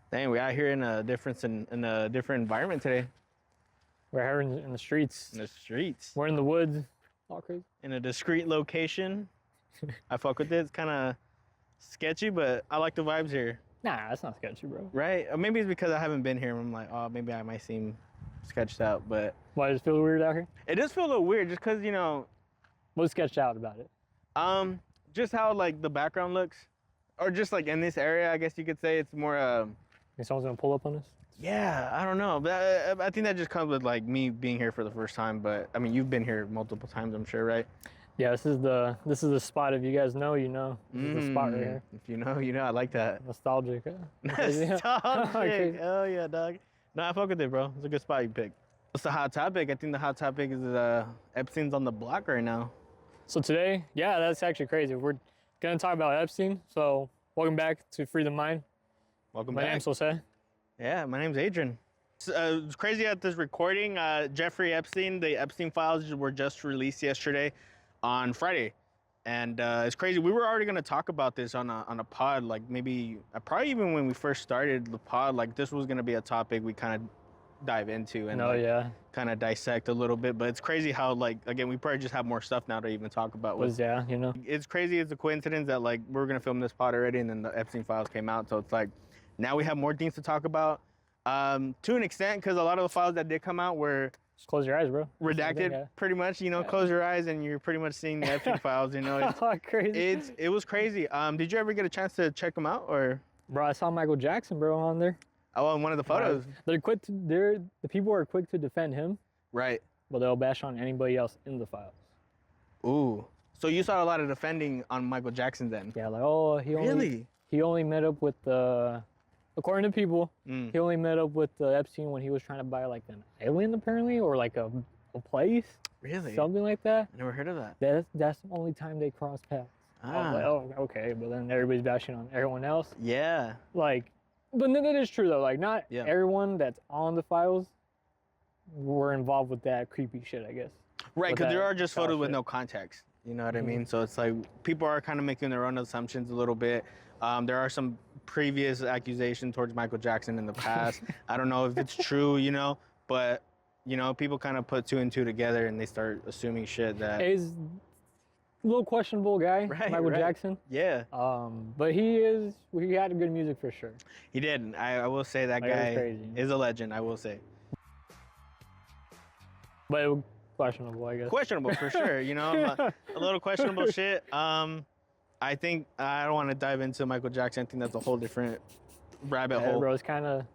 Dang, we out here in a different environment today. We're here in the streets. In the streets. We're in the woods. All crazy. In a discreet location. I fuck with it. It's kind of sketchy, but I like the vibes here. Nah, that's not sketchy, bro. Right? Or maybe it's because I haven't been here. I'm like, oh, maybe I might seem sketched out, but Why does it feel weird out here? it does feel a little weird just because, you know, What's sketched out about it? just how like the background looks, or just like in this area, I guess you could say it's more. Think someone's gonna pull up on us? Yeah, I don't know, but I think that just comes with like me being here for the first time. But I mean, you've been here multiple times, I'm sure, right? Yeah, this is the spot. If you guys know, you know. This is the spot right here. If you know, you know. I like that. Nostalgic. Nostalgic. Oh yeah, dog. No, I fuck with it, bro. It's a good spot you picked. What's the hot topic? I think the hot topic is Epstein's on the block right now. So today, yeah, that's actually crazy. We're gonna talk about Epstein. So welcome back to Free the Mind. Welcome My back. name's Jose. Yeah, my name's Adrian. It's crazy at this recording. Jeffrey Epstein, the Epstein files were just released yesterday on Friday. And it's crazy. We were already going to talk about this on a pod, like maybe, probably even when we first started the pod, like this was going to be a topic we kind of dive into and kind of dissect a little bit. But it's crazy how, like, again, we probably just have more stuff now to even talk about. Yeah, you know. It's crazy. It's a coincidence that, like, we were going to film this pod already and then the Epstein files came out. So it's like, now we have more things to talk about, to an extent, because a lot of the files that did come out were Just close your eyes, bro. redacted, pretty much. You know, close your eyes and you're pretty much seeing the Epstein files. You know, it's crazy. It was crazy. Did you ever get a chance to check them out, or? Bro, I saw Michael Jackson, bro, on there. Oh, in one of the photos. The people are quick to defend him, Right. but they'll bash on anybody else in the files. Ooh. So you saw a lot of defending on Michael Jackson then? Yeah, like, oh, he only met up with the. According to people, he only met up with Epstein when he was trying to buy like an island, apparently, or like a place. Really? Something like that. I never heard of that. That's the only time they crossed paths. I was like, oh, okay, but then everybody's bashing on everyone else. Yeah. Like, but that is true though. Like, not everyone that's on the files were involved with that creepy shit, I guess. Right, because there are just photos with no context. You know what I mean? So it's like people are kind of making their own assumptions a little bit. There are some previous accusations towards Michael Jackson in the past. I don't know if it's true, you know, but, you know, people kind of put two and two together and they start assuming shit that... He's a little questionable guy, Michael Jackson. Yeah. But he had good music for sure. He did. I will say that guy is a legend, I will say. But questionable, I guess. Questionable for sure, you know, a little questionable shit. I think I don't want to dive into Michael Jackson. I think that's a whole different rabbit hole. Bro, it's kind of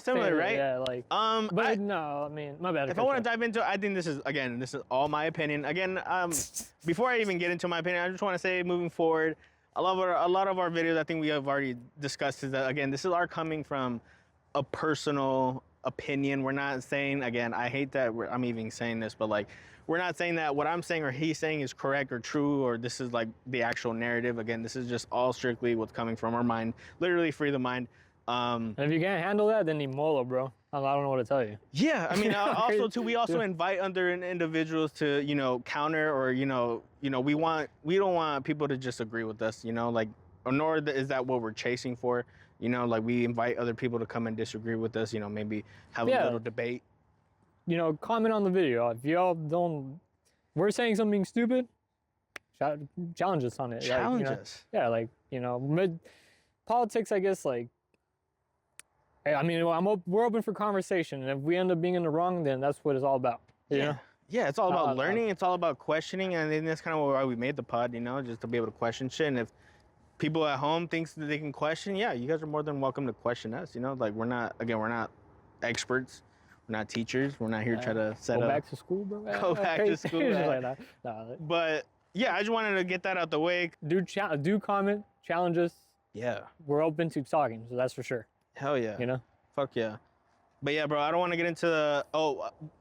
similar, right? Yeah, like. But no, I mean, my bad. If I want to dive into it, I think this is all my opinion. Again, before I even get into my opinion, I just want to say, moving forward, a lot of our videos, I think we have already discussed, is that, again, this is our coming from a personal opinion. We're not saying, again, I hate that I'm even saying this, but like, we're not saying that what I'm saying or he's saying is correct or true, or this is like the actual narrative. Again, this is just all strictly what's coming from our mind. Literally free the mind. And if you can't handle that, then Molo, bro. I don't know what to tell you. Yeah, I mean, also too, we also invite other individuals to, you know, counter, or we don't want people to just agree with us, you know, like, nor is that what we're chasing for. You know, like, we invite other people to come and disagree with us, you know, maybe have a little debate. You know, comment on the video. If y'all don't, we're saying something stupid, challenge us on it. Challenge us. Yeah, like, you know, politics, I guess, like, I mean, we're open for conversation. And if we end up being in the wrong, then that's what it's all about. You know? Yeah, it's all about learning. It's all about questioning. And I think that's kind of why we made the pod, you know, just to be able to question shit. And if people at home thinks that they can question, yeah, you guys are more than welcome to question us, you know, like, we're not experts, we're not teachers, we're not here trying to set up. Go back to school, bro. Go back to school. Like, nah. But yeah, I just wanted to get that out the way. Do comment, challenge us. Yeah. We're open to talking, so that's for sure. Hell yeah. You know? Fuck yeah. But yeah, bro, I don't want to get into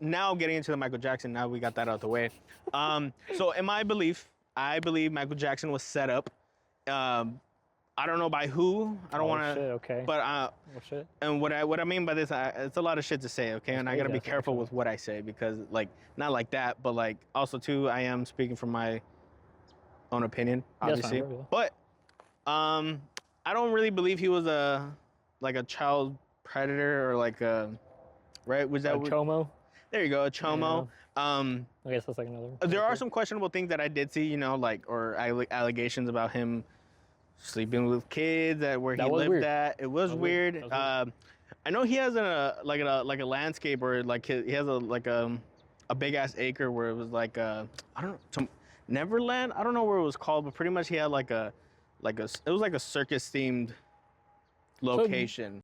now getting into the Michael Jackson, now we got that out the way. So in my belief, I believe Michael Jackson was set up. I don't know by who. I don't want to. Okay. But shit. And what I mean by this, it's a lot of shit to say. Okay, and I gotta be careful with what I say, because, like, not like that, but like also too, I am speaking from my own opinion, obviously. But I don't really believe he was a like a child predator or like a, right? Was that a chomo? There you go, a chomo. Yeah. I guess that's like another. There are some questionable things that I did see, you know, like or allegations about him sleeping with kids at where he lived weird. at. It was weird. That was weird. I know he has a landscape or like he has a big ass acre where it was like I don't know, Neverland. I don't know what it was called, but pretty much he had it was like a circus themed location.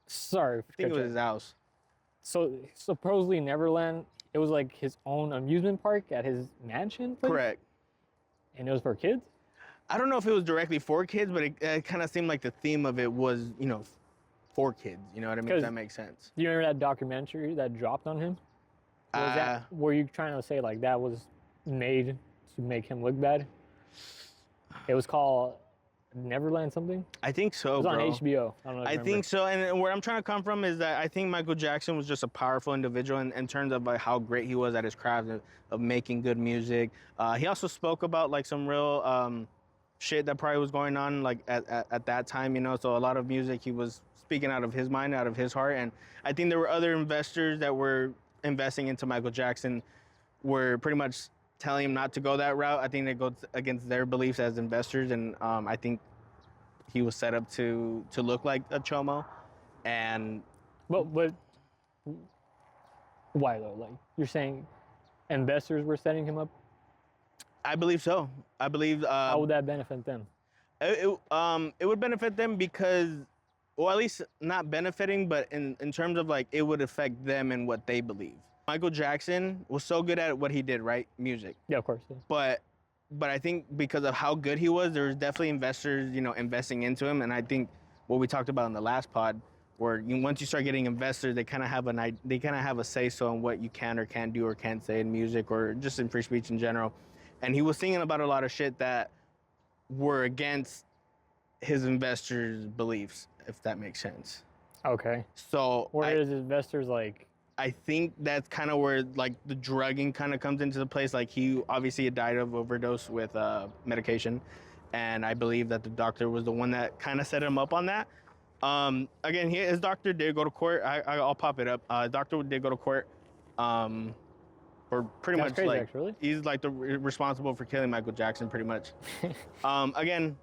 Sorry, I think it was his house. So supposedly Neverland, it was like his own amusement park at his mansion place? Correct. And it was for kids? I don't know if it was directly for kids, but it kind of seemed like the theme of it was, you know, for kids. You know what I mean? If that makes sense. Do you remember that documentary that dropped on him? Were you trying to say like that was made to make him look bad? It was called Neverland something? I think so, It was bro. on HBO. I don't know if you remember. think so, and where I'm trying to come from is that I think Michael Jackson was just a powerful individual in terms of like how great he was at his craft of making good music. He also spoke about like some real shit that probably was going on like at that time, you know. So a lot of music he was speaking out of his mind, out of his heart, and I think there were other investors that were investing into Michael Jackson were pretty much telling him not to go that route. I think it goes against their beliefs as investors, and I think he was set up to look like a chomo, and but why though? Like you're saying, investors were setting him up. I believe so. I believe. How would that benefit them? It would benefit them because, well, at least not benefiting, but in terms of like it would affect them and what they believe. Michael Jackson was so good at what he did, right? Music. Yeah, of course. Yeah. But I think because of how good he was, there was definitely investors, you know, investing into him. And I think what we talked about in the last pod, where once you start getting investors, they kind of have a say so on what you can or can't do or can't say in music or just in free speech in general. And he was thinking about a lot of shit that were against his investors' beliefs, if that makes sense. Okay. So whereas investors like. I think that's kind of where like the drugging kind of comes into the place. Like he obviously had died of overdose with medication, and I believe that the doctor was the one that kind of set him up on that. Again, his doctor did go to court. I'll pop it up. Doctor did go to court for pretty much crazy, like actually. He's like responsible for killing Michael Jackson pretty much. Again,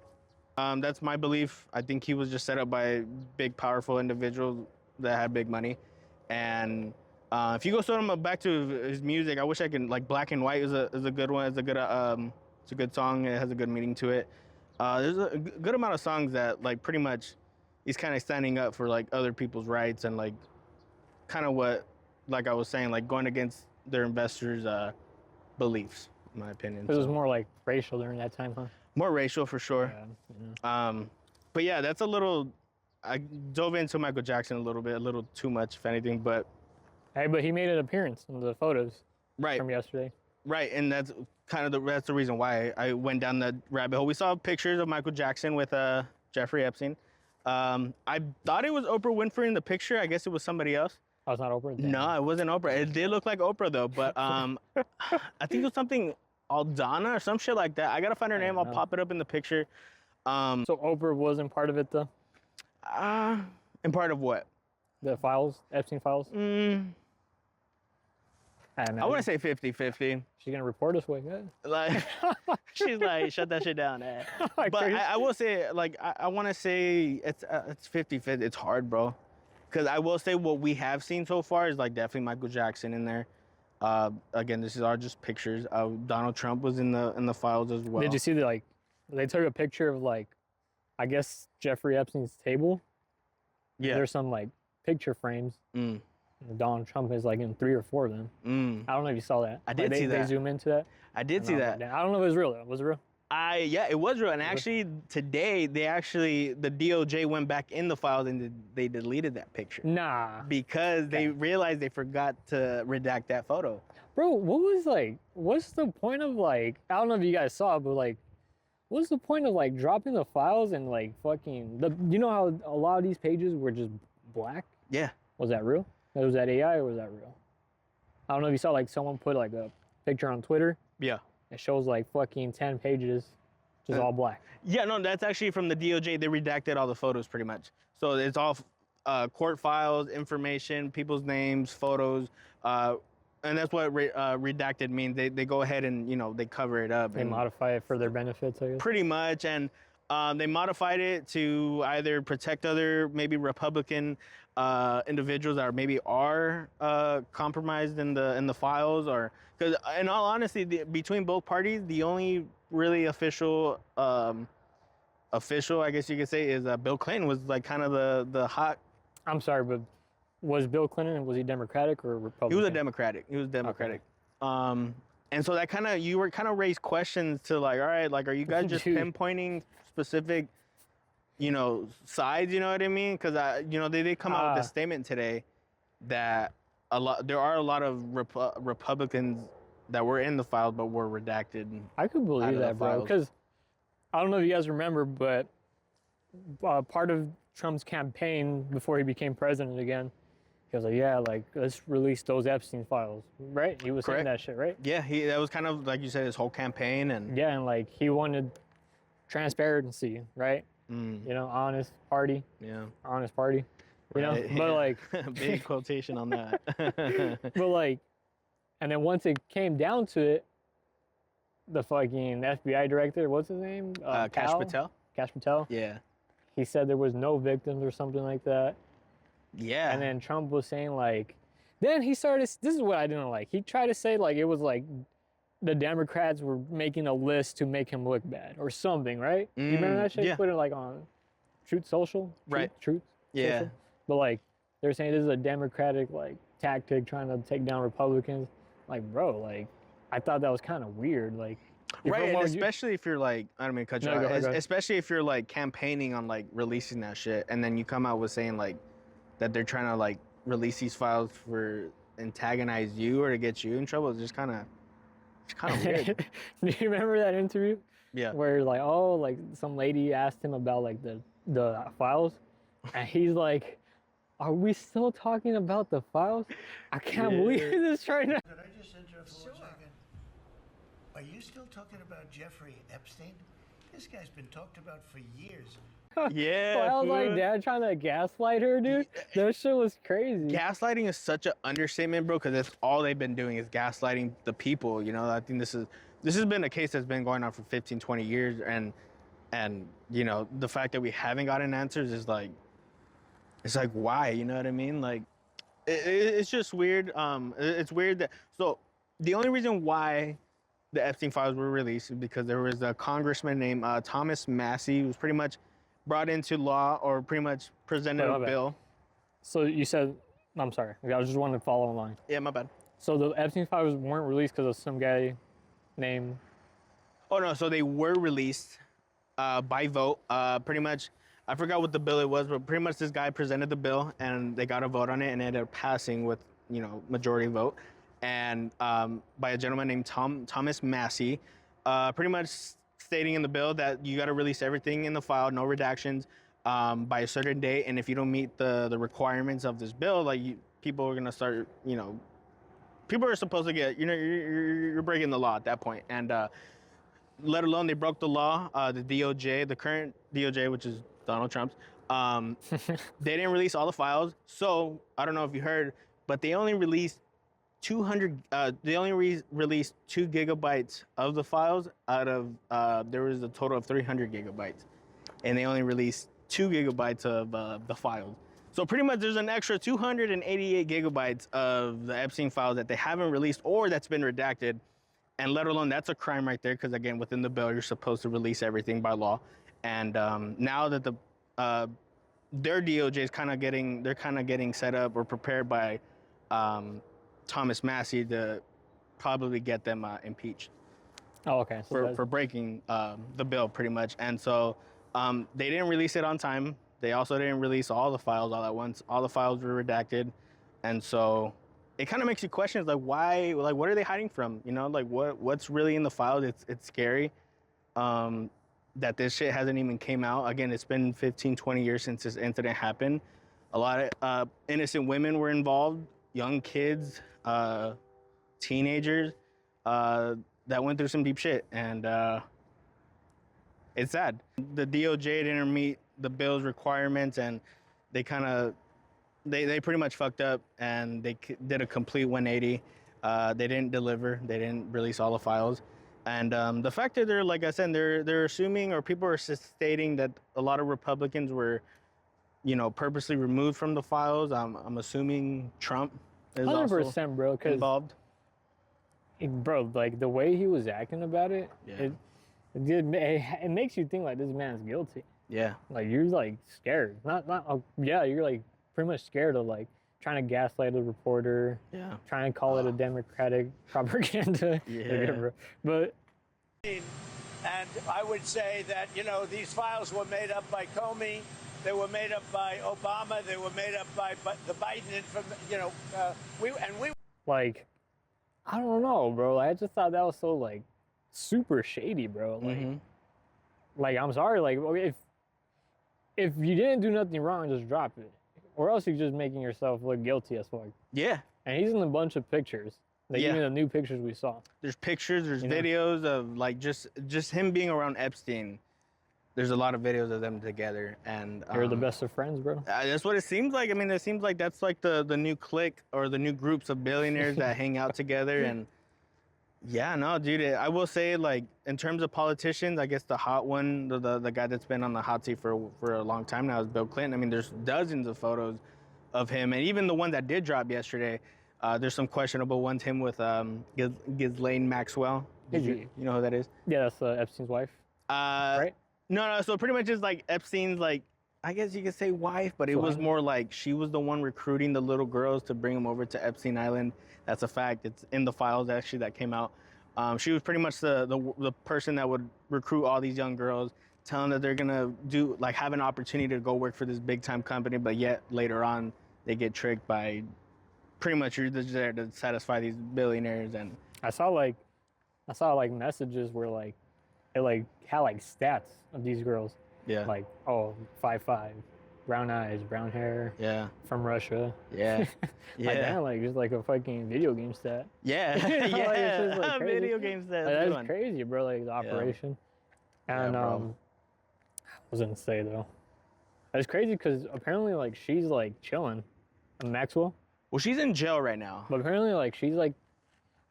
that's my belief. I think he was just set up by big, powerful individuals that had big money, and if you go sort of back to his music, I wish I could like Black and White is a good one. It's a good song. It has a good meaning to it. There's a good amount of songs that like pretty much he's kind of standing up for like other people's rights and like kind of what like I was saying like going against their investors' beliefs, in my opinion. It was more like racial during that time, huh? More racial for sure. Yeah. But yeah, that's a little. I dove into Michael Jackson a little too much, if anything, but. Hey, but he made an appearance in the photos from yesterday. Right, and that's kind of that's the reason why I went down the rabbit hole. We saw pictures of Michael Jackson with Jeffrey Epstein. I thought it was Oprah Winfrey in the picture. I guess it was somebody else. Oh, it's not Oprah? Damn. No, it wasn't Oprah. It did look like Oprah though, but I think it was something Aldana or some shit like that. I gotta find her name. I'll pop it up in the picture. So Oprah wasn't part of it though? And part of what? The files, Epstein files? I want to say 50-50. She's gonna report us way good. Like, she's like, shut that shit down, eh? But I will say, like, I want to say it's 50-50. It's hard, bro. Because I will say what we have seen so far is like definitely Michael Jackson in there. Again, this is our just pictures. Donald Trump was in the files as well. Did you see they took a picture of like, I guess Jeffrey Epstein's table? Yeah. There's some like picture frames. Donald Trump is like in 3 or 4 of them. I don't know if you saw that. I did see that. They zoom into that. I did see that. I don't know if it was real though. Was it real? Yeah, it was real. And actually, today, the DOJ went back in the files and they deleted that picture. Nah. Because they realized they forgot to redact that photo. Bro, what's the point of like, I don't know if you guys saw it, but like, what's the point of like dropping the files and like you know how a lot of these pages were just black? Yeah. Was that real? Was that AI or was that real? I don't know if you saw like someone put like a picture on Twitter. Yeah. It shows like fucking 10 pages, just all black. Yeah, no, that's actually from the DOJ. They redacted all the photos pretty much. So it's all court files, information, people's names, photos, and that's what redacted means. They go ahead and, you know, they cover it up. They and modify it for their benefits, I guess. pretty much, and they modified it to either protect other maybe Republican individuals that maybe are compromised in the files, or because in all honesty, between both parties, the only really official I guess you could say is Bill Clinton was like kind of the hot. I'm sorry, but was Bill Clinton, was he Democratic or Republican? He was a Democratic. He was Democratic. Okay. And so that kind of, you were kind of raised questions to like, all right, like, are you guys just pinpointing specific, you know, sides? You know what I mean? Because you know, they did come out with a statement today that there are a lot of Republicans that were in the files but were redacted. I could believe that, bro. Because I don't know if you guys remember, but part of Trump's campaign before he became president again, he was like, yeah, like, let's release those Epstein files, right? He was saying that shit, right? Yeah, that was kind of, like you said, his whole campaign. And yeah, and like, he wanted transparency, right? You know, honest party. Yeah. Honest party. You know? But like... Big quotation on that. But like, and then once it came down to it, the fucking FBI director, what's his name? Kash Patel? Kash Patel? Yeah. He said there was no victims or something like that. Yeah. And then Trump was saying like, then he started, this is what I didn't like. He tried to say like it was like the Democrats were making a list to make him look bad or something, right? You remember that shit? Yeah. He put it like on Truth Social? Right. Truth Yeah. Social? But like, they're saying this is a Democratic like tactic trying to take down Republicans. Like, bro, like, I thought that was kind of weird. Like, right, and especially if you're like, I don't mean to cut you off, especially if you're like campaigning on like releasing that shit, and then you come out with saying like that they're trying to like release these files for antagonize you or to get you in trouble. It's kind of weird. Do you remember that interview? Yeah. Where like, oh, like some lady asked him about like the files, and he's like, are we still talking about the files? I can't believe this right now. Could I just interrupt for 1 second? Are you still talking about Jeffrey Epstein? This guy's been talked about for years. Yeah. Well, I was like, Dad trying to gaslight her, dude. That shit was crazy. Gaslighting is such an understatement, bro, because that's all they've been doing is gaslighting the people. You know, I think this has been a case that's been going on for 15, 20 years, and you know, the fact that we haven't gotten answers is like, it's like, why? You know what I mean? Like, it's just weird. It's weird that, so the only reason why the Epstein files were released is because there was a congressman named Thomas Massey who was pretty much brought into law, or pretty much presented a bill. So you said, I'm sorry, I was just wanting to follow along. Yeah, my bad. So the Epstein files weren't released because of some guy named... Oh no, so they were released by vote. Pretty much, I forgot what the bill it was, but pretty much this guy presented the bill and they got a vote on it, and it ended up passing with, you know, majority vote. And by a gentleman named Thomas Massey, pretty much stating in the bill that you got to release everything in the file, no redactions, by a certain date. And if you don't meet the requirements of this bill, like people are gonna start, you know, people are supposed to get, you know, you're breaking the law at that point. And let alone they broke the law. The DOJ, the current DOJ, which is Donald Trump's, they didn't release all the files. So I don't know if you heard, but they only released 200. They only released 2 gigabytes of the files out of there was a total of 300 gigabytes, and they only released 2 gigabytes of the files. So pretty much there's an extra 288 gigabytes of the Epstein files that they haven't released or that's been redacted. And let alone, that's a crime right there, because again, within the bill, you're supposed to release everything by law. And now that their DOJ is kind of getting set up or prepared by Thomas Massey to probably get them impeached. Oh, okay. So for breaking the bill, pretty much. And so they didn't release it on time. They also didn't release all the files all at once. All the files were redacted, and so it kind of makes you question, like, why, like, what are they hiding from? You know, like, what's really in the files? It's scary that this shit hasn't even came out. Again, it's been 15, 20 years since this incident happened. A lot of innocent women were involved, young kids, teenagers that went through some deep shit, and it's sad. The DOJ didn't meet the bill's requirements, and they kind of they pretty much fucked up, and they did a complete 180. They didn't deliver. They didn't release all the files. And the fact that they're, like I said, they're assuming, or people are stating that a lot of Republicans were, purposely removed from the files. I'm assuming Trump is 100%, bro. Because involved. Bro, like the way he was acting about it, Yeah. it makes you think like this man's guilty. Yeah. Like you're like scared. You're like pretty much scared of like trying to gaslight a reporter. Yeah. Trying to call it a Democratic propaganda. Yeah. Bro. But and I would say that, these files were made up by Comey, they were made up by Obama, they were made up by the Biden, we like, I don't know, bro. I just thought that was so like super shady, bro. Like, like I'm sorry, like if you didn't do nothing wrong, just drop it, or else you're just making yourself look guilty as fuck. Yeah. And he's in a bunch of pictures. Like even the new pictures we saw. There's pictures, there's videos of like just him being around Epstein. There's a lot of videos of them together, and They're the best of friends, bro. That's what it seems like. I mean, it seems like that's like the new clique or the new groups of billionaires that hang out together. And yeah, no, dude, I will say, like, in terms of politicians, I guess the hot one, the guy that's been on the hot seat for a long time now is Bill Clinton. I mean, there's dozens of photos of him, and even the one that did drop yesterday. There's some questionable ones. Him with Ghislaine Maxwell. You know who that is? Yeah, that's Epstein's wife. Right? No. So pretty much just like Epstein's, like, I guess you could say wife, but it was more like she was the one recruiting the little girls to bring them over to Epstein Island. That's a fact. It's in the files actually that came out. She was pretty much the person that would recruit all these young girls, tell them that they're gonna have an opportunity to go work for this big time company, but yet later on they get tricked by pretty much you're just there to satisfy these billionaires. And I saw messages where like it like had like stats of these girls. Yeah. Like 5'5", brown eyes, brown hair. Yeah. From Russia. Yeah. Yeah. Like that, like just like a fucking video game stat. Yeah. Like, yeah. it's just, like, Video game stat. Like, that's crazy, bro. Like the operation. And what was I gonna say though? It's crazy because apparently like she's like chilling, Maxwell. Well, she's in jail right now. But apparently like she's like,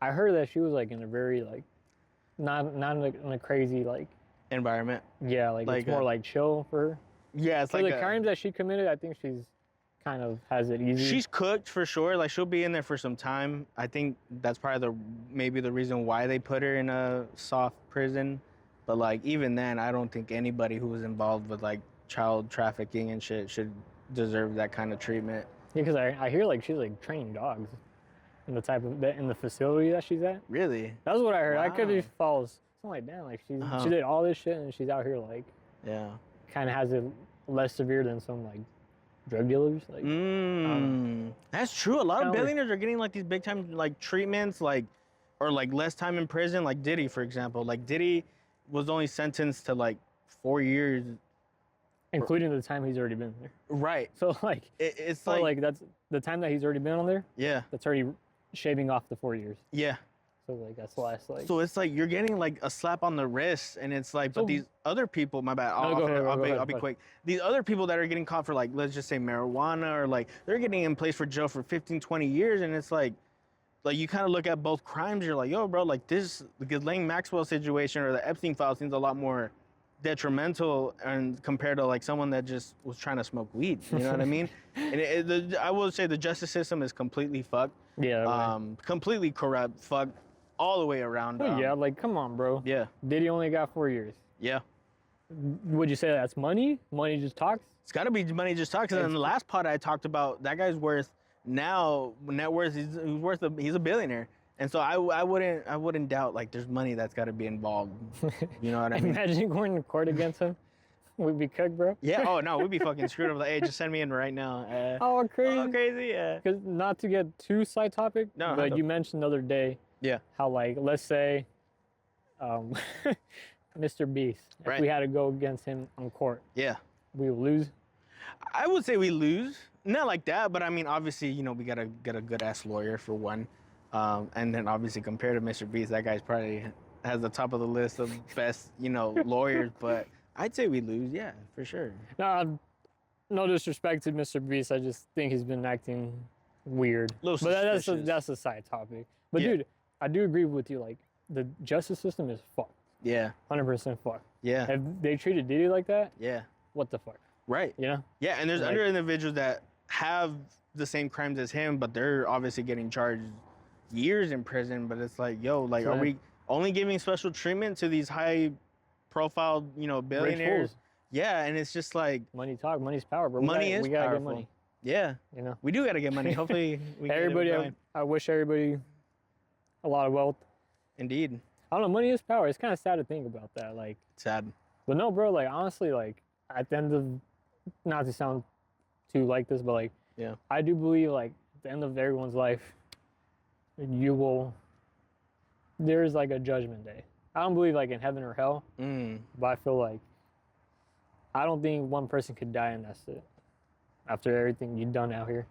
I heard that she was like in a very like, not in a crazy like environment. Yeah, like it's more like chill for her. Yeah, it's for like the crimes that she committed. I think she's kind of has it easy. She's cooked for sure. Like she'll be in there for some time. I think that's probably maybe the reason why they put her in a soft prison. But like even then, I don't think anybody who was involved with like child trafficking and shit should deserve that kind of treatment. Yeah, because I hear like she's like training dogs in the facility that she's at. Really? That's what I heard. Wow. I could be false. Something like that. Like she did all this shit and she's out here like kind of has it less severe than some like drug dealers. Like that's true. A lot of billionaires are getting like these big time like treatments, like or like less time in prison. Like Diddy, for example. Like Diddy was only sentenced to like 4 years. Including the time he's already been there. Right. So like it's so like that's the time that he's already been on there. Yeah. That's already shaving off the 4 years. Yeah. So like that's why it's like. So it's like you're getting like a slap on the wrist, and it's like, but these other people, my bad. I'll be quick. These other people that are getting caught for like, let's just say marijuana, or like they're getting in place for jail for 15, 20 years, and it's like you kind of look at both crimes. You're like, yo, bro, like this Ghislaine Maxwell situation or the Epstein file seems a lot more detrimental and compared to like someone that just was trying to smoke weed. You know what I mean? And I will say the justice system is completely fucked. Yeah. Completely corrupt. Fucked all the way around. Yeah, like come on, bro. Yeah. Diddy only got 4 years. Yeah. Would you say that's money? Money just talks? It's got to be money just talks. And in the last pod I talked about, that guy's worth now net worth. He's a billionaire. And so I wouldn't doubt like there's money that's got to be involved. You know what I mean? Imagine going to court against him. We'd be cooked, bro. Yeah. Oh no, we'd be fucking screwed. Like, hey, just send me in right now. Oh, crazy. Oh, crazy. Yeah. Because not to get too side topic, but you mentioned the other day. Yeah. How like let's say, Mr. Beast. If we had to go against him on court. Yeah. We would lose. I would say we lose. Not like that, but I mean, obviously, you know, we gotta get a good ass lawyer for one. And then obviously compared to Mr. Beast, that guy's probably has the top of the list of best, lawyers. But I'd say we lose, yeah, for sure. No disrespect to Mr. Beast, I just think he's been acting weird. But that's a side topic. But Yeah. dude, I do agree with you. Like the justice system is fucked. Yeah. 100% fucked. Yeah. If they treated Diddy like that, Yeah. what the fuck? Right. You know? Yeah, and there's Like- other individuals that have the same crimes as him, but they're obviously getting charged years in prison. But it's like, yo, like, are we only giving special treatment to these high-profile, Rich billionaires? fools. Yeah, and it's just like Money talk, money's power, bro. money is we gotta powerful. get money. Yeah, You know? we do gotta get money. Hopefully, we Everybody, get it. I wish everybody a lot of wealth. Indeed, I don't know, money is power. It's kind of sad to think about that. Like, sad. but no, bro, like, honestly, like, at the end of, not to sound too like this, but like, Yeah. I do believe, like, at the end of everyone's life, there's like a judgment day. I don't believe like in heaven or hell, but I feel like, I don't think one person could die and that's it. After everything you've done out here.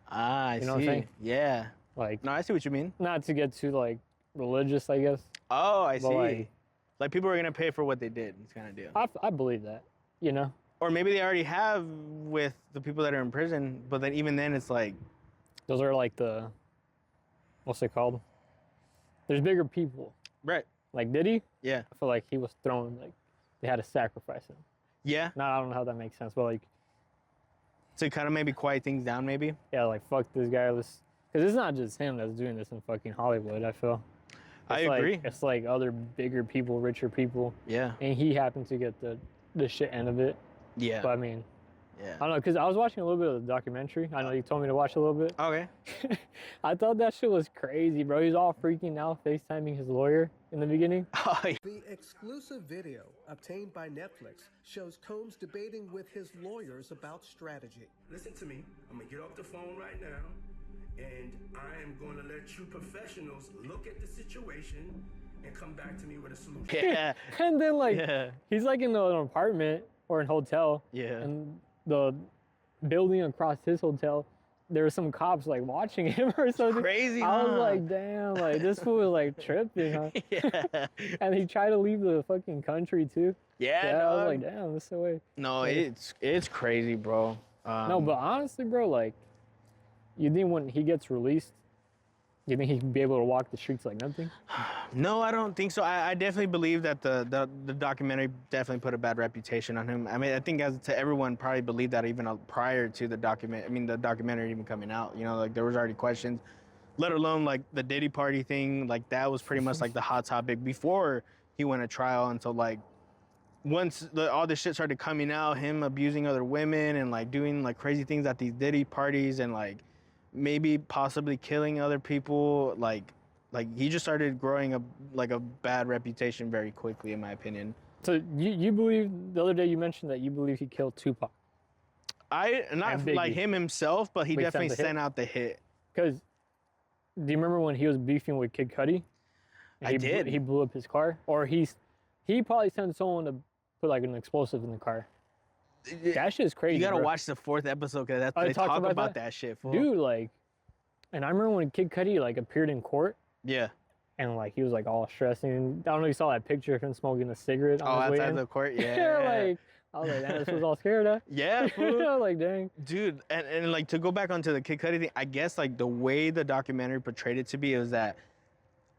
I You know what I'm see. saying? Yeah. Like, No, I see what you mean. not to get too like religious, I guess. Oh, I But, see. Like people are gonna pay for what they did. It's kind of deal. I believe that, you know? Or maybe they already have with the people that are in prison, but then even then it's like, Those are like what's it called? There's bigger people. right. Like Diddy, Yeah. I feel like he was thrown, like, they had to sacrifice him. Yeah. I don't know how that makes sense, but like, To kind of maybe quiet things down, maybe. yeah, like, fuck this guy. Because it's not just him that's doing this in fucking Hollywood, I feel. I It's like- agree. It's like other bigger people, richer people, Yeah. and he happened to get the shit end of it. Yeah. But I mean, Yeah. I don't know, because I was watching a little bit of the documentary. I know you told me to watch a little bit. Okay. I thought that shit was crazy, bro. He's all freaking out, FaceTiming his lawyer in the beginning. Oh, yeah. The exclusive video obtained by Netflix shows Combs debating with his lawyers about strategy. Listen to me. I'm gonna get off the phone right now, and I am going to let you professionals look at the situation and come back to me with a solution. Yeah. And then, like, Yeah. he's like in an apartment or an hotel. Yeah. And the building across his hotel, there were some cops like watching him or something. Crazy, I was huh? like, damn, like this fool was like tripping, huh? Yeah. And he tried to leave the fucking country too. Yeah. Yeah, I was dog. like, damn, this is the way. No, it's crazy, bro. No, but honestly, bro, like, you think when he gets released, you think he can be able to walk the streets like nothing? No, I don't think so. I definitely believe that the documentary definitely put a bad reputation on him. I mean, I think as to everyone probably believed that even prior to the documentary even coming out. Like there was already questions, let alone like the Diddy party thing. Like that was pretty much like the hot topic before he went to trial. Until like once all this shit started coming out, him abusing other women and like doing like crazy things at these Diddy parties and like maybe possibly killing other people, like he just started growing a bad reputation very quickly, in my opinion. So you believe, the other day you mentioned that you believe he killed Tupac. Not And Biggie. like him himself, but he But he sent definitely the hit? sent out the hit. Because, do you remember when he was beefing with Kid Cudi? And I he did. He blew up his car? Or he probably sent someone to put like an explosive in the car. That shit is crazy, You gotta bro. watch the 4th episode because Oh, they they talked talk about about that? that shit, fool. Dude, like, and I remember when Kid Cudi like appeared in court Yeah. and like he was like all stressed, and I don't know if you saw that picture of him smoking a cigarette Oh, on his way outside in. the court, Yeah, yeah. like I was like, damn, this was all scared of. Yeah, fool. I was like, dang. Dude, and like to go back onto the Kid Cudi thing, I guess like the way the documentary portrayed it to be is that,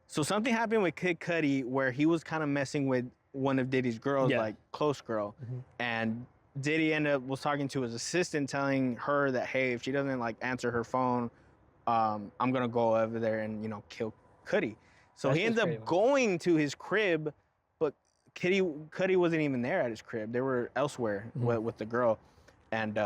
so something happened with Kid Cudi where he was kind of messing with one of Diddy's girls, Yeah. like close girl, and Diddy was talking to his assistant, telling her that, hey, if she doesn't like answer her phone, I'm gonna go over there and kill Cudi. So That's he just ends crazy. up going to his crib, but Cudi wasn't even there at his crib. They were elsewhere with the girl, and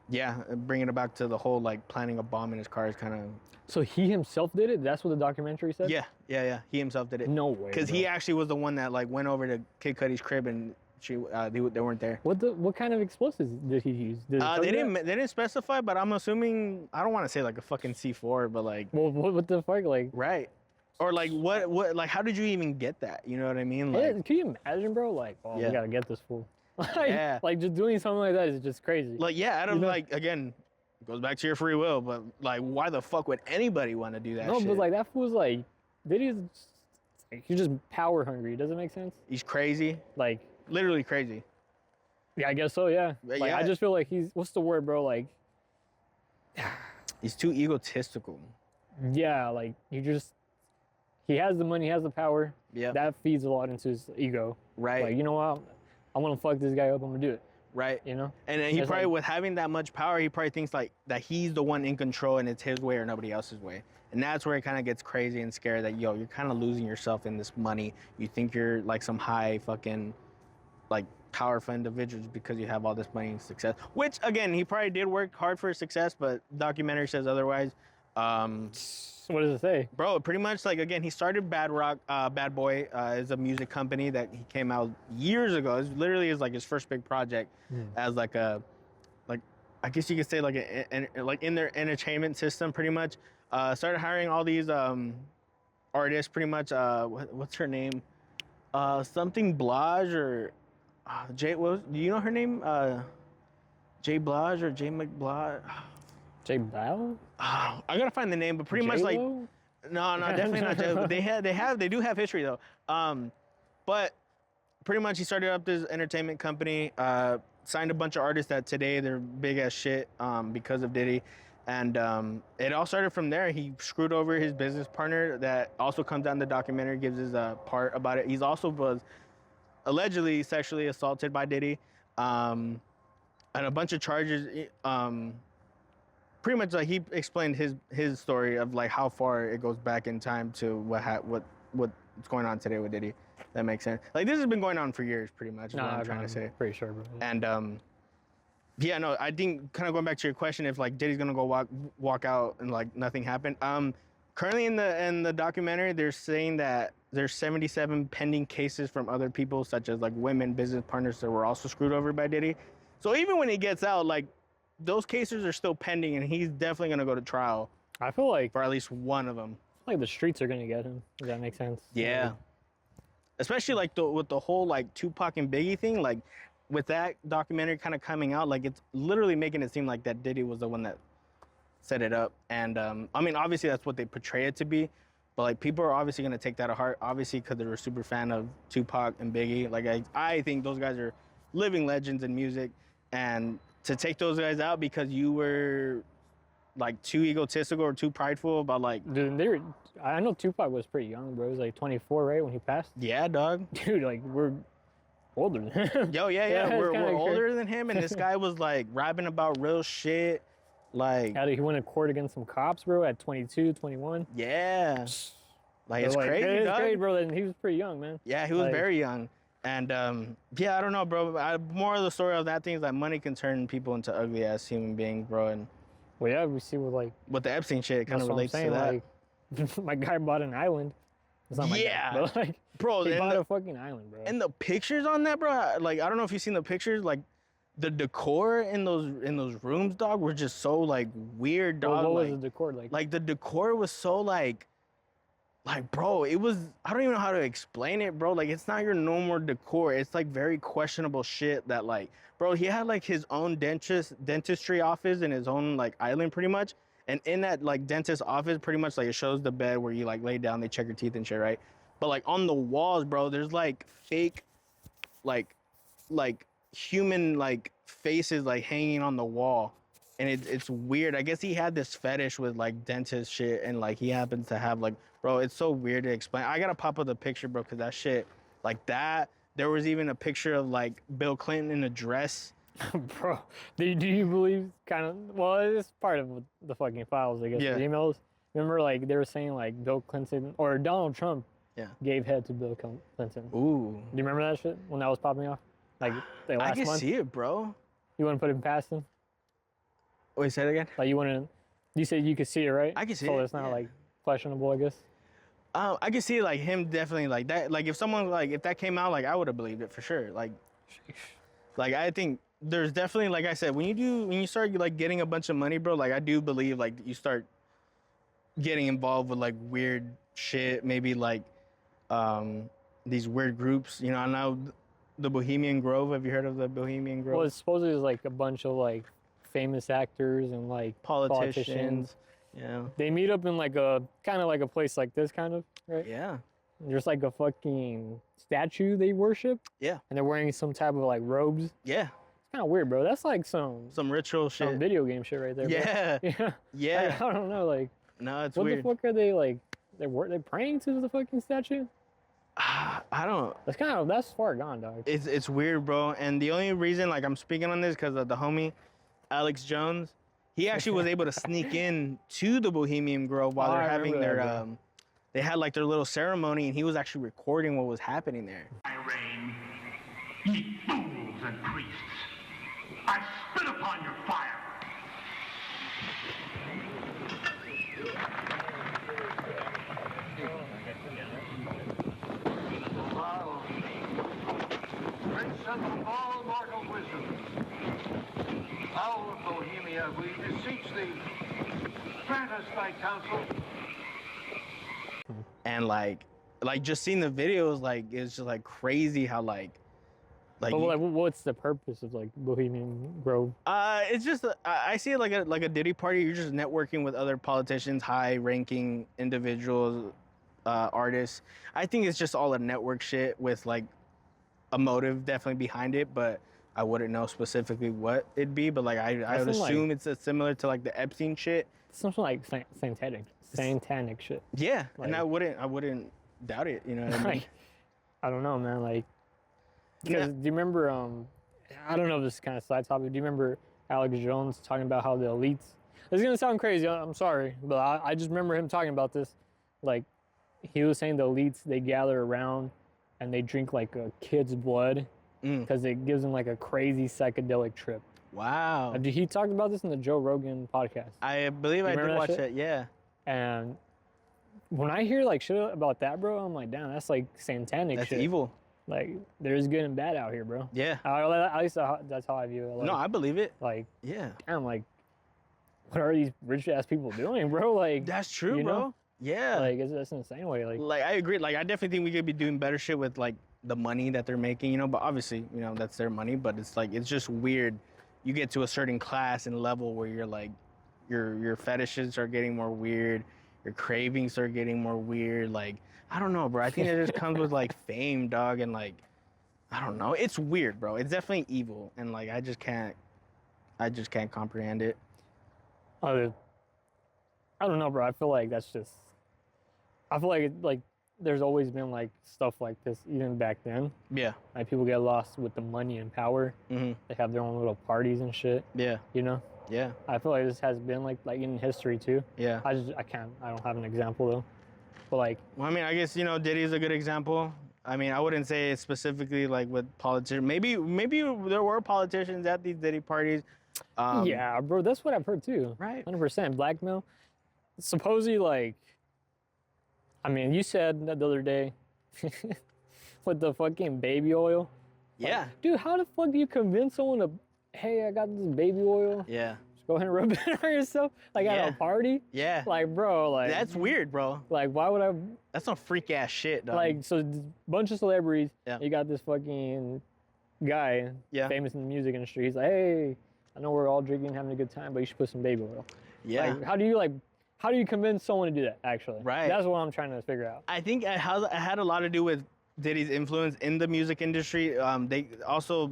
yeah, bringing it back to the whole like planning a bomb in his car is kind of So he himself did it? That's what the documentary said? yeah. He himself did it. No way. Because bro. he actually was the one that like went over to Kid Cudi's crib and they weren't there. What kind of explosives did he use? Did it tell They you that? didn't specify, but I'm assuming, I don't want to say like a fucking C4, but like Well, what the fuck? Like, right. Or like what like how did you even get that? You know what I mean? yeah, Like can you imagine, bro? Like, oh, Yeah. we gotta get this fool. Like, Yeah. like just doing something like that is just crazy. like yeah, out of You know- like again, goes back to your free will. But like, why the fuck would anybody want to do that? No, shit? but like that fool's like, Diddy's like, he's just power hungry. Does it make sense? He's crazy. Like, literally crazy. yeah, I guess so. Yeah. But Like, yeah. I just feel like he's, what's the word, bro? Like, He's too egotistical. yeah, like he has the money, he has the power. Yeah. That feeds a lot into his ego. Right. Like, you know what? I want to fuck this guy up. I'm gonna do it. Right. You know. And then he It's probably, like- with having that much power, he probably thinks like that he's the one in control and it's his way or nobody else's way. And that's where it kind of gets crazy and scary that, yo, you're kind of losing yourself in this money. You think you're like some high fucking, like, powerful individuals because you have all this money and success. Which, again, he probably did work hard for his success, but documentary says otherwise. What does it say? Bro, pretty much, like, again, he started Bad Boy is a music company that he came out years ago. It literally is like his first big project as like a, like, I guess you could say like like in their entertainment system, pretty much. Started hiring all these artists, pretty much. What's her name? Something Blage or Jay. Do you know her name? Jay Blage or Jay McBlage? Jay Bow? I gotta find the name, but pretty much like, J-Lo? no, definitely not Jay. But they do have history though. But pretty much he started up this entertainment company, signed a bunch of artists that today they're big as shit because of Diddy. And it all started from there. He screwed over his business partner that also comes out in the documentary, gives his part about it. He's also was allegedly sexually assaulted by Diddy, and a bunch of charges. Pretty much like he explained his story of like how far it goes back in time to what's going on today with Diddy. That makes sense. Like this has been going on for years, pretty much. Is what I'm trying to say. Pretty sure, bro. And yeah, no, I think kind of going back to your question, if like Diddy's gonna go walk out and like nothing happened. Currently in the documentary, they're saying that there's 77 pending cases from other people, such as like women business partners that were also screwed over by Diddy. So even when he gets out, like those cases are still pending, and he's definitely gonna go to trial I feel like for at least one of them. like the streets are gonna get him. Does that make sense? Yeah. Especially like with the whole like Tupac and Biggie thing, like with that documentary kind of coming out, like it's literally making it seem like that Diddy was the one that set it up. And I mean, obviously that's what they portray it to be, but like people are obviously gonna take that to heart, obviously because they're a super fan of Tupac and Biggie. Like I think those guys are living legends in music, and to take those guys out because you were like too egotistical or too prideful about like, Dude, I know Tupac was pretty young, bro. He was like 24, right, when he passed? yeah, dog. Dude, like, we're older than him. Yo, yeah, Yeah, it's we're kinda older than him, and this guy was like rapping about real shit, like, He went to court against some cops, bro, at 22, 21. yeah, like it's Like, crazy, it's dog. crazy, bro. And he was pretty young, man. Yeah, he was Like- very young, and yeah, I don't know, bro. More of the story of that thing is that money can turn people into ugly ass human beings, bro, and Well, yeah, we see with like, with the Epstein shit, it kind that's of what I'm relates to saying. that. Like, my guy bought an island. It's not my Yeah. guy, but like, Bro, he and bought the- a fucking island, bro. And the pictures on that, bro, like I don't know if you've seen the pictures, like the decor in those rooms, dog, were just so like weird, Bro, dog. what like, was the decor like? Like the decor was so like bro, it was, I don't even know how to explain it, bro. Like it's not your normal decor. It's like very questionable shit that like, bro, he had like his own dentistry office in his own like island pretty much. And in that like dentist office, pretty much like it shows the bed where you like lay down, they check your teeth and shit, right? But like on the walls, bro, there's like fake like human like faces like hanging on the wall. And it's weird. I guess he had this fetish with like dentist shit, and like he happens to have like, bro, it's so weird to explain. I gotta pop up the picture, bro, because that shit, like that. There was even a picture of like Bill Clinton in a dress. Bro, do you believe kind of, well, it's part of the fucking files, I guess, Yeah. the emails. Remember, like, they were saying, like, Bill Clinton, or Donald Trump Yeah. gave head to Bill Clinton. Ooh. Do you remember that shit when that was popping off? Like last I can month? see it, bro. You wouldn't put him past him? Wait, say it again. Like, you wouldn't, you said you could see it, right? I can see so it, it's not, yeah. like, questionable, I guess. I can see like him definitely like that. Like if someone like if that came out, like I would have believed it for sure. Like I think there's definitely, like I said, when you start like getting a bunch of money, bro, like I do believe like you start getting involved with like weird shit, maybe like these weird groups. You know, I know the Bohemian Grove. Have you heard of the Bohemian Grove? Well, it's supposedly like a bunch of, like, famous actors and like politicians. Yeah. They meet up in like a kind of like a place like this, kind of, right? Yeah. There's like a fucking statue they worship. Yeah. And they're wearing some type of like robes. Yeah. It's kind of weird, bro. That's like some ritual shit. Some video game shit right there. Yeah. Bro. Yeah. Yeah. Like, I don't know. Like, No, it's what weird. the fuck are they like? They praying to the fucking statue? I don't. That's far gone, dog. It's weird, bro. And the only reason like I'm speaking on this because of the homie, Alex Jones. He actually was able to sneak in to the Bohemian Grove while they're having their they had like their little ceremony, and he was actually recording what was happening there. I reign, ye fools and priests. I spit upon your fire. Great son of all mortal wisdom, owl of Bohemia, we beseech thee, grant us thy counsel. And like just seeing the videos, like it's just like crazy how like. But like, what's the purpose of like Bohemian Grove? It's just I see it like a Diddy party. You're just networking with other politicians, high-ranking individuals, artists. I think it's just all a network shit with like a motive definitely behind it, but I wouldn't know specifically what it'd be. But like I would assume it's similar to like the Epstein shit. Something like satanic shit. Yeah, like, and I wouldn't doubt it. You know what I mean? I don't know, man. Like. Because do you remember, I don't know if this is kind of side topic, do you remember Alex Jones talking about how the elites, this is going to sound crazy, I'm sorry, but I just remember him talking about this. Like, he was saying the elites, they gather around and they drink like a kid's blood because it gives them like a crazy psychedelic trip. Wow. He talked about this in the Joe Rogan podcast. I believe I did watch it, yeah. And when I hear like shit about that, bro, I'm like, damn, that's like satanic shit. That's evil. Like, there's good and bad out here, bro. Yeah. At least that's how I view it. Like, no, I believe it. Like, yeah. Damn, like, what are these rich ass people doing, bro? Like, that's true, you bro. Know? Yeah. Like, it's an insane way. Like, I agree. Like, I definitely think we could be doing better shit with like the money that they're making, you know. But obviously, you know, that's their money. But it's like it's just weird. You get to a certain class and level where you're like, your fetishes are getting more weird. Your cravings are getting more weird. Like, I don't know, bro. I think it just comes with like fame, dog, and like. I don't know. It's weird, bro. It's definitely evil, and like I just can't comprehend it. I don't know, bro. I feel like like there's always been like stuff like this even back then. Yeah. Like people get lost with the money and power. Mm-hmm. They have their own little parties and shit. Yeah. You know. Yeah. I feel like this has been like in history too. Yeah. I don't have an example though. But like. Well, I mean, I guess you know Diddy's a good example. I mean, I wouldn't say it's specifically like with politicians. Maybe there were politicians at these Diddy parties. Yeah, bro, that's what I've heard too. Right. 100% blackmail. Supposedly, like, I mean, you said that the other day with the fucking baby oil. Yeah. Like, dude, how the fuck do you convince someone to, hey, I got this baby oil? Yeah. Go ahead and rub it on yourself, like at a party. Yeah. Like, bro, like that's weird, bro. Like, why would I? That's some freak ass shit, dog. Like, so bunch of celebrities. Yeah. You got this fucking guy, yeah, famous in the music industry. He's like, hey, I know we're all drinking, having a good time, but you should put some baby oil. Yeah. Like, how do you convince someone to do that? Actually, right. That's what I'm trying to figure out. I think it had a lot to do with Diddy's influence in the music industry. They also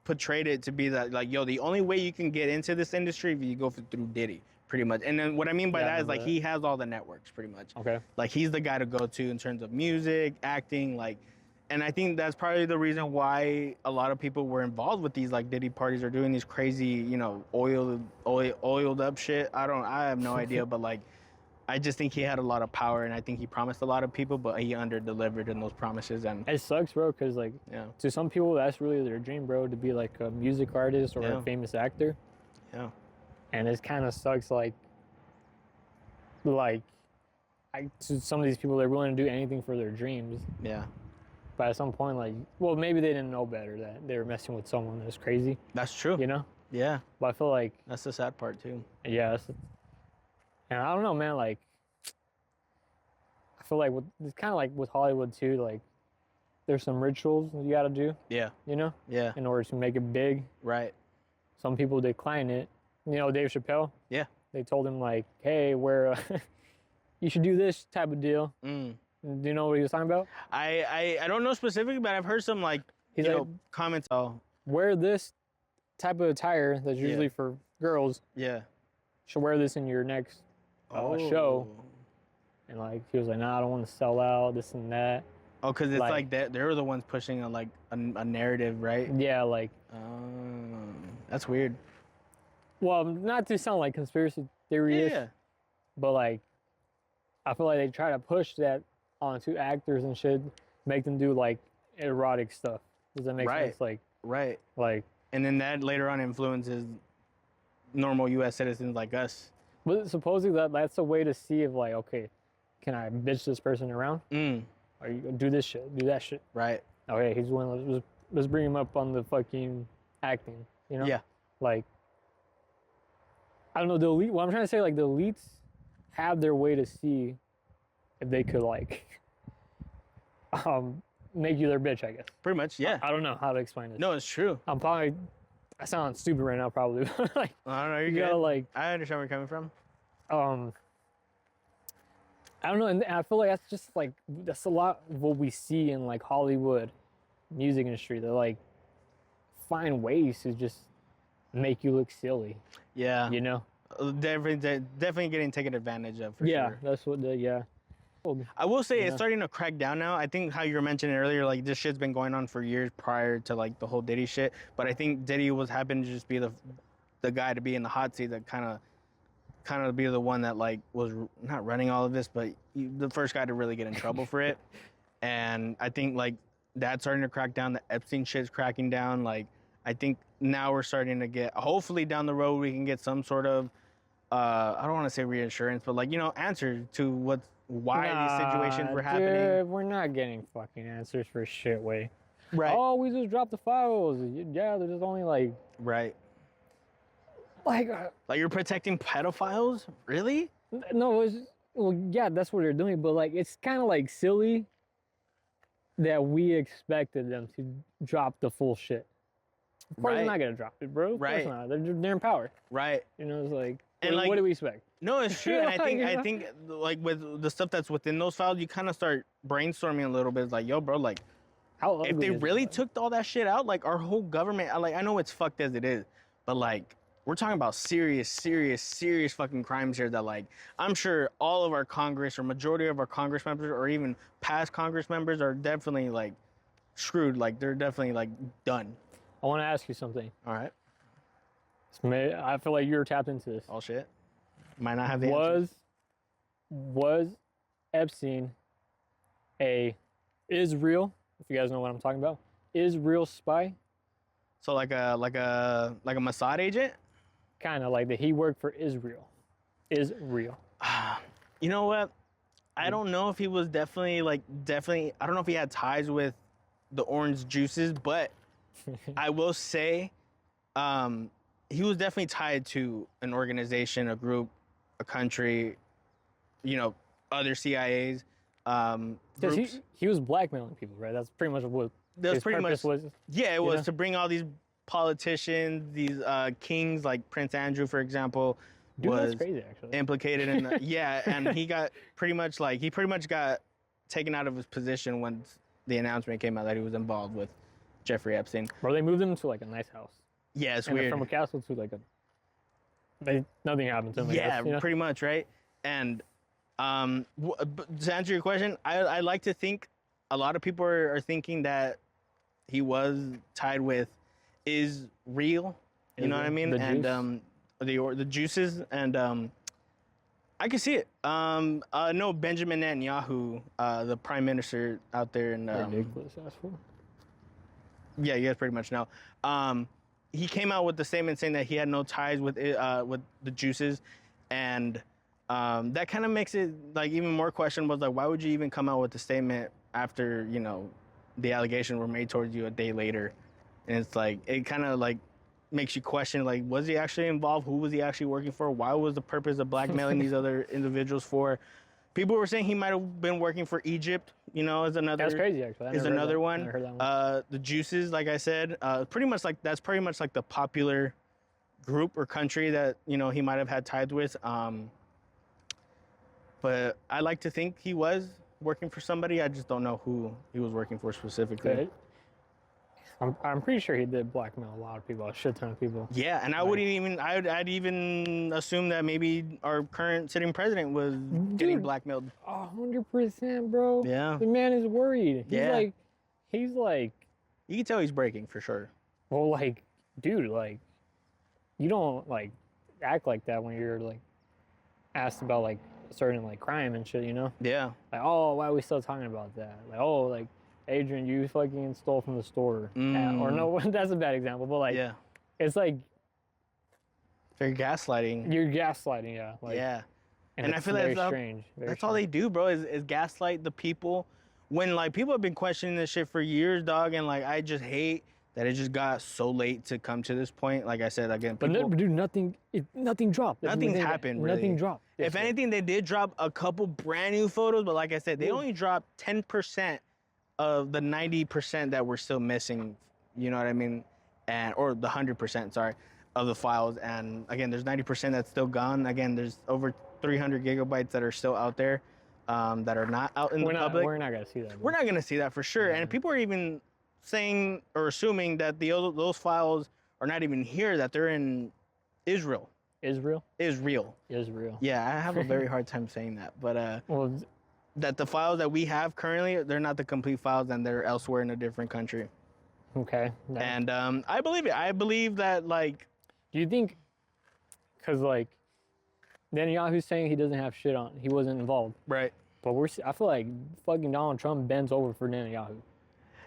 portrayed it to be that like, yo, the only way you can get into this industry if you go through Diddy, pretty much. And then what I mean by that is like he has all the networks, pretty much. Okay. Like he's the guy to go to in terms of music, acting, like, and I think that's probably the reason why a lot of people were involved with these like Diddy parties or doing these crazy, you know, oiled up shit. I have no idea, but like, I just think he had a lot of power, and I think he promised a lot of people, but he under-delivered in those promises. And it sucks, bro, because like, to some people, that's really their dream, bro, to be like a music artist or a famous actor. Yeah. And it kind of sucks, to some of these people, they're willing to do anything for their dreams. Yeah. But at some point, like, well, maybe they didn't know better, that they were messing with someone that's crazy. That's true. You know? Yeah. But I feel like... That's the sad part, too. Yeah, and I don't know, man, like, I feel like it's kind of like with Hollywood, too, like, there's some rituals you got to do. Yeah. You know? Yeah. In order to make it big. Right. Some people decline it, You know, Dave Chappelle. Yeah. They told him like, "Hey, you should do this type of deal." Mm. Do you know what he was talking about? I don't know specifically, but I've heard some like He's you like, know comments. Oh, wear this type of attire that's usually for girls. yeah. Should wear this in your next show. And like he was like, "Nah, I don't want to sell out this and that." Oh, because it's like that. They're the ones pushing a narrative, right? Yeah, like. That's weird. Well, not to sound like conspiracy theory-ish, Yeah. but like, I feel like they try to push that onto actors and shit, make them do like erotic stuff. Does that make sense? Like, right. Like, And then that later on influences normal U.S. citizens like us. but supposedly that's a way to see if like, okay, can I bitch this person around? Or you do this shit, do that shit. Right. Okay, he's one. Let's bring him up on the fucking acting. You know? Yeah. Like, I don't know, the elite. What I'm trying to say, like, the elites have their way to see if they could like make you their bitch, I guess. Pretty much, yeah. I don't know how to explain this. No, it's true. I sound stupid right now, probably. Like, I don't know. You're you good. know, like, I understand where you're coming from. I don't know, and I feel like that's just like that's a lot of what we see in like Hollywood music industry. They're like find ways to just make you look silly. Yeah. You know. Definitely getting taken advantage of. For sure. That's what. Yeah. I will say it's starting to crack down now. I think how you were mentioning earlier, like this shit's been going on for years prior to like the whole Diddy shit. But I think Diddy was happened to just be the guy to be in the hot seat that kind of be the one that like was not running all of this, but the first guy to really get in trouble for it. And I think like that's starting to crack down. The Epstein shit's cracking down. Like I think now we're starting to get. Hopefully down the road we can get some sort of. I don't want to say reassurance, but like answer to why these situations were happening. Dude, we're not getting fucking answers for shit, way. Right. Oh, we just dropped the files. Yeah, they're just only like. Right. Like you're protecting pedophiles? Really? No, well, yeah, that's what they're doing, but like it's kind of like silly that we expected them to drop the full shit. Of course, they're not gonna drop it, bro. Of course not. They're in power. Right. You know, it's like, and what do we expect? No, it's true. And I think like with the stuff that's within those files, you kind of start brainstorming a little bit. It's like, yo, bro, like, if they really took all that shit out, like our whole government, like I know it's fucked as it is, but like we're talking about serious fucking crimes here that like I'm sure all of our Congress or majority of our Congress members or even past Congress members are definitely like screwed. Like they're definitely like done. I want to ask you something. All right. I feel like you're tapped into this. All shit. Might not have the answers. Was Epstein is real? If you guys know what I'm talking about, is real spy? So like a Mossad agent? Kind of like that. He worked for Israel. Is real. You know what? I don't know if he was definitely. I don't know if he had ties with the orange juices, but I will say, he was definitely tied to an organization, a group, a country, other CIAs. Because he was blackmailing people, right? That's pretty much what his purpose was. Yeah, it was to bring all these politicians, these kings, like Prince Andrew, for example, was that's crazy, actually. implicated in the, and he got pretty much got taken out of his position once the announcement came out that he was involved with Jeffrey Epstein. Bro, they moved him to like a nice house. Yeah, it's weird. From a castle to like nothing happened to him. Yeah, I guess, pretty much, right? And to answer your question, I like to think a lot of people are thinking that he was tied with is real. You know what I mean? The juices and I can see it. No, Benjamin Netanyahu, the prime minister out there in ridiculous asshole. Yeah, you guys pretty much know. He came out with the statement saying that he had no ties with the juices, and that kind of makes it like even more questionable. Like, why would you even come out with the statement after the allegations were made towards you a day later? And it's like it kind of like makes you question, like, was he actually involved? Who was he actually working for? Why was the purpose of blackmailing these other individuals for? People were saying he might have been working for Egypt. Is another. That's crazy, actually. Is another one. I heard that one. The juices, like I said, that's pretty much like the popular group or country that, you know, he might have had ties with. But I like to think he was working for somebody. I just don't know who he was working for specifically. I'm pretty sure he did blackmail a lot of people, a shit ton of people. Yeah, and I'd even assume that maybe our current sitting president was getting blackmailed. 100%, bro. Yeah. The man is worried. He's like. You can tell he's breaking for sure. Well, like, dude, like, you don't like act like that when you're like asked about like a certain like crime and shit, you know? Yeah. Like, oh, why are we still talking about that? Like, oh, like, Adrian, you fucking stole from the store. Or no, that's a bad example, but like, yeah, it's like very gaslighting. You're gaslighting, yeah. Like, yeah, and I feel very like strange. That's all they do, bro. Is gaslight the people. When like people have been questioning this shit for years, dog, and like I just hate that it just got so late to come to this point. Like I said again, people, but dude, nothing dropped. Nothing's happened. Really. Nothing dropped. If anything, they did drop a couple brand new photos, but like I said, they only dropped 10% of the 90% that we're still missing. You know what I mean? Or the 100%, sorry, of the files. And again, there's 90% that's still gone. Again, there's over 300 gigabytes that are still out there. That are not out in the public. We're not gonna see that. Bro. We're not gonna see that for sure. Yeah. And people are even saying or assuming that those files are not even here, that they're in Israel. Israel. Yeah, I have a very hard time saying that, but that the files that we have currently, they're not the complete files, and they're elsewhere in a different country. Okay. No. And I believe it. I believe that, like. Do you think? Because like. Netanyahu's saying he doesn't have shit on. He wasn't involved. Right. But I feel like fucking Donald Trump bends over for Netanyahu.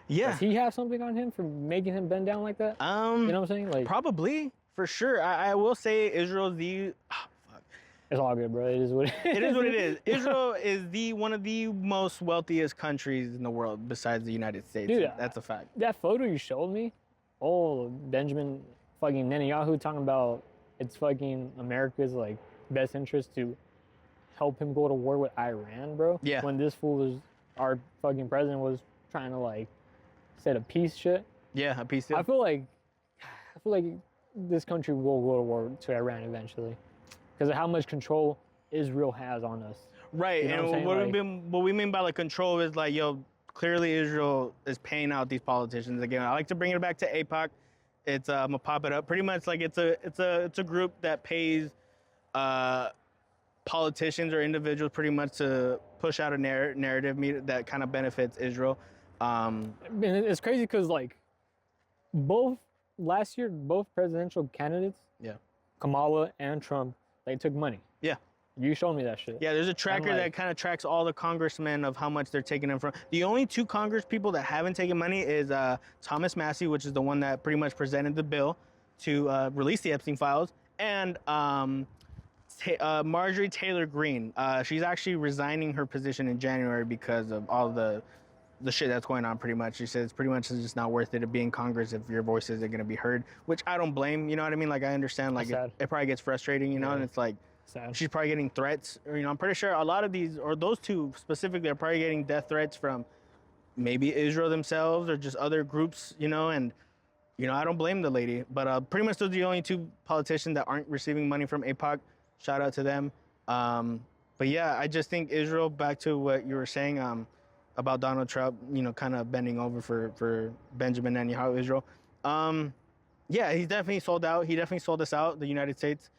Yeah. Does he have something on him for making him bend down like that? You know what I'm saying? Like probably, for sure. I will say Israel's the. Fuck. It's all good, bro. It is what it is. It is what it is. Israel is one of the most wealthiest countries in the world besides the United States. Dude, that's a fact. That photo you showed me, Benjamin fucking Netanyahu talking about it's fucking America's like best interest to help him go to war with Iran, bro. Yeah. When this fool was, our fucking president was trying to like set a peace shit. Yeah, a peace deal. I feel like this country will go to war to Iran eventually because of how much control Israel has on us. Right, you know and what we mean by like control is like, yo, clearly Israel is paying out these politicians. Again, I like to bring it back to AIPAC. It's I'm gonna pop it up. Pretty much like it's a group that pays politicians or individuals pretty much to push out a narrative that kind of benefits Israel. It's crazy because like last year, both presidential candidates, Kamala and Trump, they took money. Yeah. You showed me that shit. Yeah, there's a tracker that kind of tracks all the congressmen of how much they're taking them from. The only two Congress people that haven't taken money is Thomas Massie, which is the one that pretty much presented the bill to release the Epstein files, and Marjorie Taylor Greene. She's actually resigning her position in January because of all the shit that's going on, pretty much. She says it's pretty much just not worth it to be in Congress if your voice isn't going to be heard, which I don't blame. You know what I mean? Like, I understand. Like, it probably gets frustrating, you know, and it's like, sad. She's probably getting threats. Or, you know, I'm pretty sure a lot of these, or those two specifically, are probably getting death threats from maybe Israel themselves or just other groups, you know, and, you know, I don't blame the lady. But pretty much those are the only two politicians that aren't receiving money from AIPAC. Shout out to them. But yeah, I just think Israel, back to what you were saying about Donald Trump, you know, kind of bending over for Benjamin Netanyahu, Israel. Yeah, he's definitely sold out. He definitely sold us out, the United States.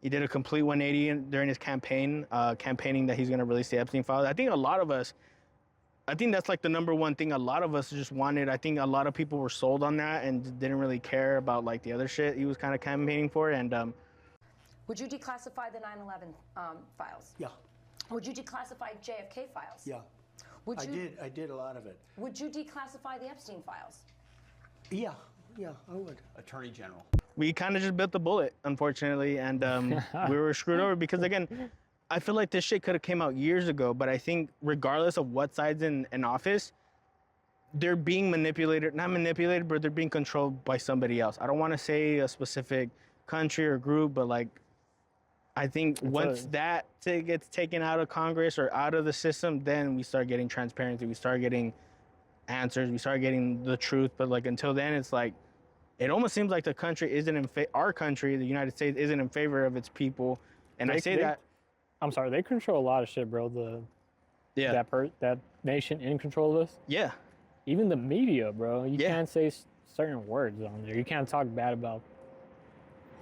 He did a complete 180 during his campaign, campaigning that he's going to release the Epstein files. I think a lot of us, I think that's like the number one thing a lot of us just wanted. I think a lot of people were sold on that and didn't really care about like the other shit he was kind of campaigning for. And would you declassify the 9/11 files? Yeah. Would you declassify JFK files? Yeah. I did a lot of it. Would you declassify the Epstein files? Yeah, I would. Attorney General. We kind of just bit the bullet, unfortunately, and we were screwed over because, again, I feel like this shit could have came out years ago, but I think regardless of what side's in office, they're being manipulated, not manipulated, but they're being controlled by somebody else. I don't want to say a specific country or group, but like, I think once that gets taken out of Congress or out of the system, then we start getting transparency, we start getting answers, we start getting the truth. But like until then, it's like it almost seems like the country isn't in our country, the United States, isn't in favor of its people. And I say that. I'm sorry, they control a lot of shit, bro. That nation in control of this. Yeah. Even the media, bro. You can't say certain words on there. You can't talk bad about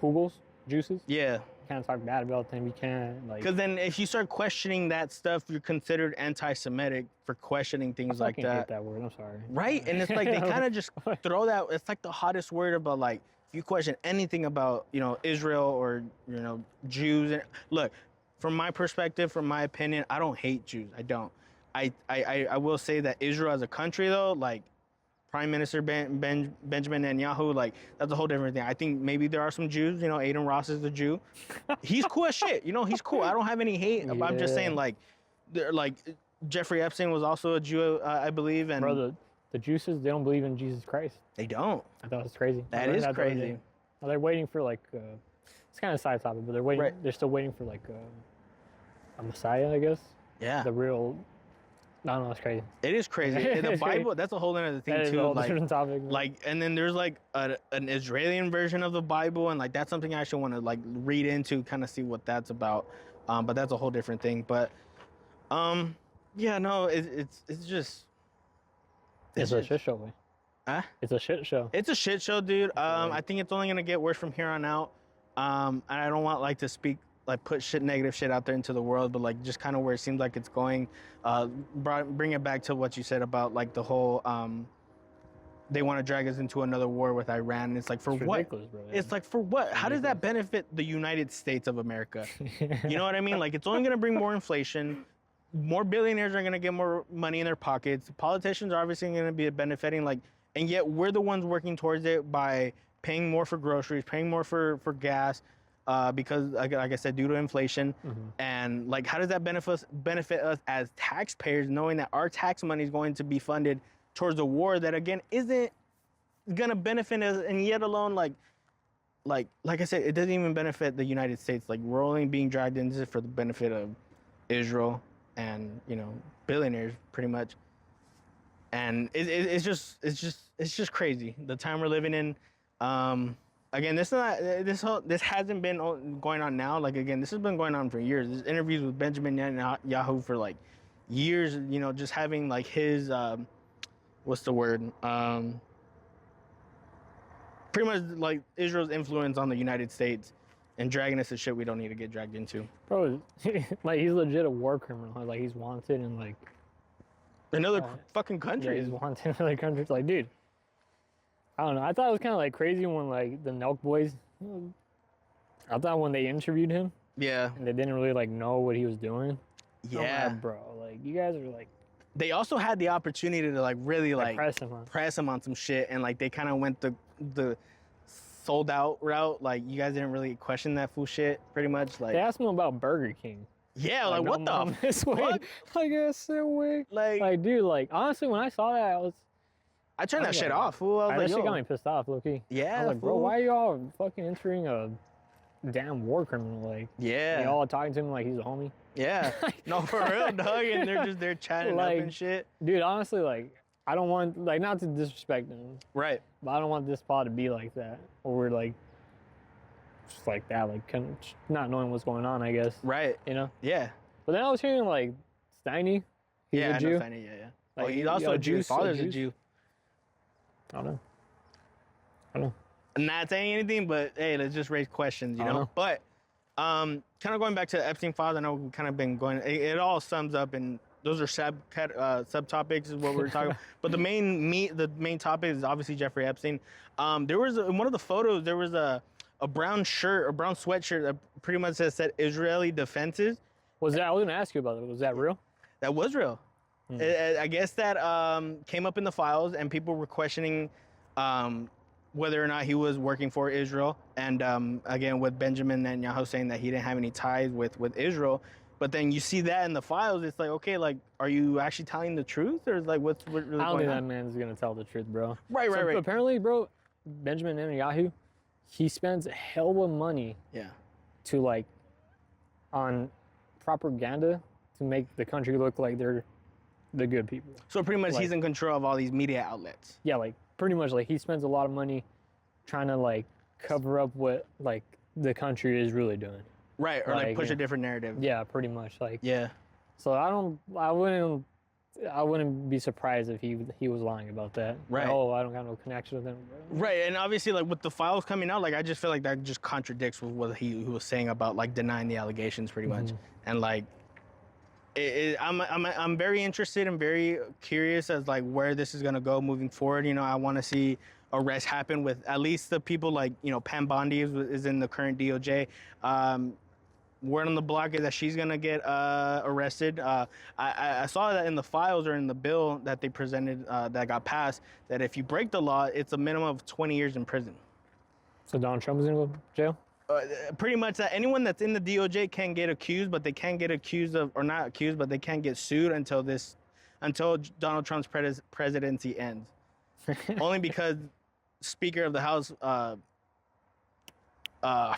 Hugels, juices. Yeah. You can't talk bad about them. You can't, like... Because then if you start questioning that stuff, you're considered anti-Semitic for questioning things like that. I hate that word, I'm sorry. Right, and it's like they kind of just throw that, it's like the hottest word about, like, if you question anything about, you know, Israel or, you know, Jews. And look, from my perspective, from my opinion, I don't hate Jews. I don't. I will say that Israel as a country, though, like, Prime Minister Benjamin Netanyahu, like, that's a whole different thing. I think maybe there are some Jews, you know, Aiden Ross is a Jew. He's cool as shit, you know, he's cool. I don't have any hate. Yeah. I'm just saying, like Jeffrey Epstein was also a Jew, I believe. And bro, the Juices, they don't believe in Jesus Christ. They don't. I thought it was crazy. That is crazy. Well, they're waiting for, like, it's kind of a side topic, but they're waiting. Right. They're still waiting for, like, a Messiah, I guess. Yeah. The real... I don't know, it's crazy. It is crazy. The Bible, that's a whole other thing that too. Is a like, different topic. Like, and then there's like an Israeli version of the Bible, and like that's something I actually want to like read into, kind of see what that's about. But that's a whole different thing. But, yeah, no, it's just. It's a shit show, man. Huh? It's a shit show. It's a shit show, dude. I think it's only gonna get worse from here on out. And I don't want like to speak. Like put negative shit out there into the world, but like just kind of where it seems like it's going. Bring it back to what you said about like the whole they want to drag us into another war with Iran. And it's like for what? Bro, it's like for what? How does that benefit the United States of America? You know what I mean? Like it's only gonna bring more inflation. More billionaires are gonna get more money in their pockets. Politicians are obviously gonna be benefiting. Like, and yet we're the ones working towards it by paying more for groceries, paying more for gas. Because, like I said, due to inflation, and like, how does that benefit us as taxpayers, knowing that our tax money is going to be funded towards a war that, again, isn't gonna benefit us, and yet alone, like I said, it doesn't even benefit the United States. Like, we're only being dragged into it for the benefit of Israel and, you know, billionaires, pretty much. And it's just crazy the time we're living in. Again, this hasn't been going on now. Like, again, this has been going on for years. There's interviews with Benjamin Netanyahu for like years. You know, just having like his what's the word? Pretty much like Israel's influence on the United States and dragging us to shit we don't need to get dragged into. Bro, like he's legit a war criminal. Like he's wanted in like another fucking country. Yeah, he's wanted in other countries. Like, dude. I don't know. I thought it was kind of like crazy when like the Nelk boys. I thought when they interviewed him. Yeah. And they didn't really like know what he was doing. Yeah, bro. Like you guys are like. They also had the opportunity to like really like press him on some shit, and like they kind of went the sold out route. Like you guys didn't really question that fool shit, pretty much. Like they asked him about Burger King. Yeah, like what the this way? I guess that way. Like dude, like honestly, when I saw that, I turned that shit off, fool. I was like, that shit got me pissed off, low-key. Yeah, I was like, bro, why are y'all fucking entering a damn war criminal? Like, yeah, y'all talking to him like he's a homie. Yeah, no, for real, dog. And they're chatting like, up and shit. Dude, honestly, like, I don't want, like, not to disrespect him. Right. But I don't want this pod to be like that, or we're like, just like that, like, not knowing what's going on, I guess. Right. You know. Yeah. But then I was hearing like Steiny. He's a Jew. I know Steiny. Yeah. Like, oh, he's also a Jew. His father's a Jew. I don't know. I'm not saying anything, but hey, let's just raise questions, you know? But kind of going back to Epstein files, I know we've kind of been going. It all sums up, and those are subtopics is what we're talking about. But the main topic is obviously Jeffrey Epstein. There was in one of the photos, there was a brown shirt, a brown sweatshirt that pretty much said Israeli defenses. Was that? I was gonna ask you about it. Was that real? That was real. I guess that came up in the files, and people were questioning whether or not he was working for Israel. And again, with Benjamin Netanyahu saying that he didn't have any ties with Israel. But then you see that in the files, it's like, okay, like, are you actually telling the truth, or is like what's really going on? I don't think that man's gonna tell the truth, bro. Right. Apparently, bro, Benjamin Netanyahu, he spends a hell of money. Yeah. To like, on propaganda to make the country look like they're the good people. So pretty much he's in control of all these media outlets. Yeah, like pretty much like he spends a lot of money trying to like cover up what like the country is really doing. Right, or like push yeah. a different narrative. Yeah, pretty much. Like Yeah. So I wouldn't be surprised if he was lying about that. Right. Like, oh, I don't got no connection with him. Right, and obviously, like with the files coming out, like I just feel like that just contradicts with what he was saying about like denying the allegations, pretty much. And like, I'm very interested and very curious as like where this is gonna go moving forward. You know, I want to see arrests happen with at least the people like Pam Bondi is in the current DOJ. Word on the block is that she's gonna get arrested. I saw that in the files or in the bill that they presented that got passed, that if you break the law, it's a minimum of 20 years in prison. So Donald Trump is gonna go to jail? Pretty much that anyone that's in the DOJ can get accused, but they can't get accused of, or not accused, but they can't get sued until Donald Trump's presidency ends. Only because Speaker of the House, I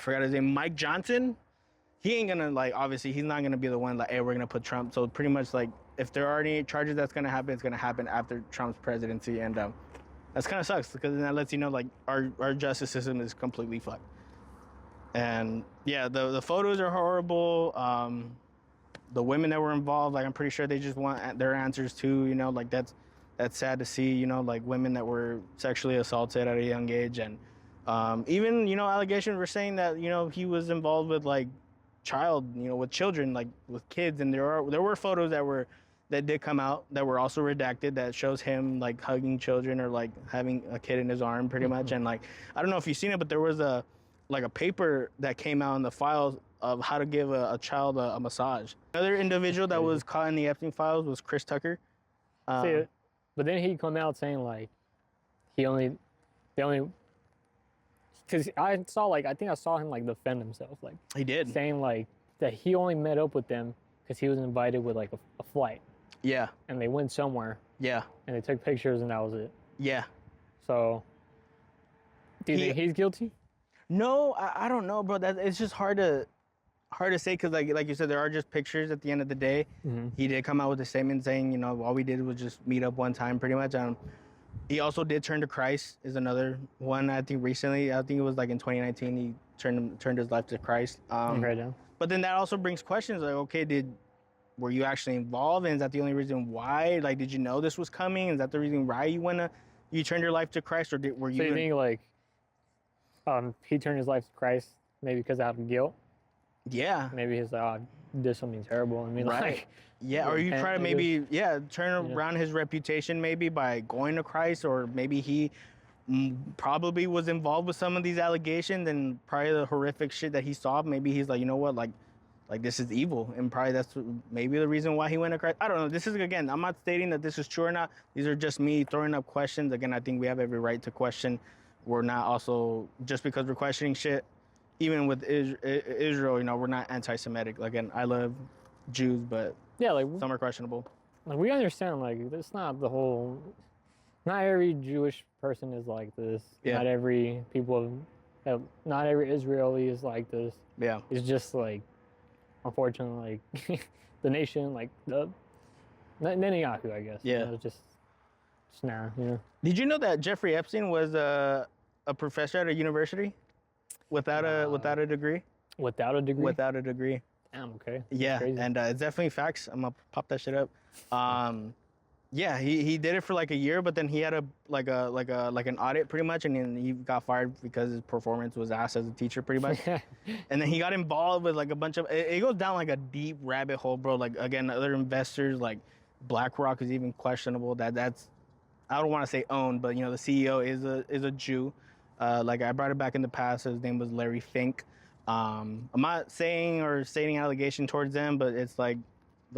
forgot his name, Mike Johnson, he ain't gonna like, obviously he's not gonna be the one like, hey, we're gonna put Trump. So pretty much like, if there are any charges that's gonna happen, it's gonna happen after Trump's presidency. And that's kind of sucks because then that lets you know like our justice system is completely fucked. And yeah, the photos are horrible. The women that were involved, like I'm pretty sure they just want their answers too. Like that's sad to see. Like women that were sexually assaulted at a young age, and even allegations were saying that he was involved with like with children, like with kids. And there were photos that did come out that were also redacted that shows him like hugging children or like having a kid in his arm, pretty much. And like I don't know if you've seen it, but there was a paper that came out in the files of how to give a child a massage. Another individual that was caught in the Epstein files was Chris Tucker. But then he come out saying like because I think I saw him like defend himself, like he did, saying like that he only met up with them because he was invited with like a flight. Yeah. And they went somewhere. Yeah. And they took pictures and that was it. Yeah. So, do you think he's guilty? No, I don't know, bro. It's just hard to say because, like you said, there are just pictures at the end of the day. He did come out with a statement saying, all we did was just meet up one time, pretty much. He also did turn to Christ, is another one. I think recently, I think it was like in 2019, he turned his life to Christ. But then that also brings questions like, okay, were you actually involved, and is that the only reason why? Like, did you know this was coming? Is that the reason why you turned your life to Christ, or were you? So you think like? He turned his life to Christ maybe because out of guilt. Yeah. Maybe he's like, oh, I did something terrible. I mean, like. Yeah, or you try to maybe, turn around his reputation maybe by going to Christ, or maybe he probably was involved with some of these allegations and probably the horrific shit that he saw. Maybe he's like, you know what, like this is evil, and probably that's maybe the reason why he went to Christ. I don't know. This is, again, I'm not stating that this is true or not. These are just me throwing up questions. Again, I think we have every right to question. We're not also, just because we're questioning shit, even with Israel, we're not anti-Semitic. Again, I love Jews, but some are questionable. Like, we understand, like, it's not the whole, not every Jewish person is like this. Yeah. Not every not every Israeli is like this. Yeah. It's just, like, unfortunately, like, the nation, like, Netanyahu, I guess. Yeah. Just nah, Did you know that Jeffrey Epstein was a professor at a university without a degree? Without a degree? Without a degree. Damn, okay. Yeah, and it's definitely facts. I'm gonna pop that shit up. Yeah, he did it for like a year, but then he had an audit pretty much, and then he got fired because his performance was ass as a teacher pretty much. And then he got involved with like a bunch of, it goes down like a deep rabbit hole, bro. Like, again, other investors, like BlackRock is even questionable. That's I don't want to say owned, but the CEO is a Jew. Like I brought it back in the past. His name was Larry Fink. I'm not saying or stating allegation towards them, but it's like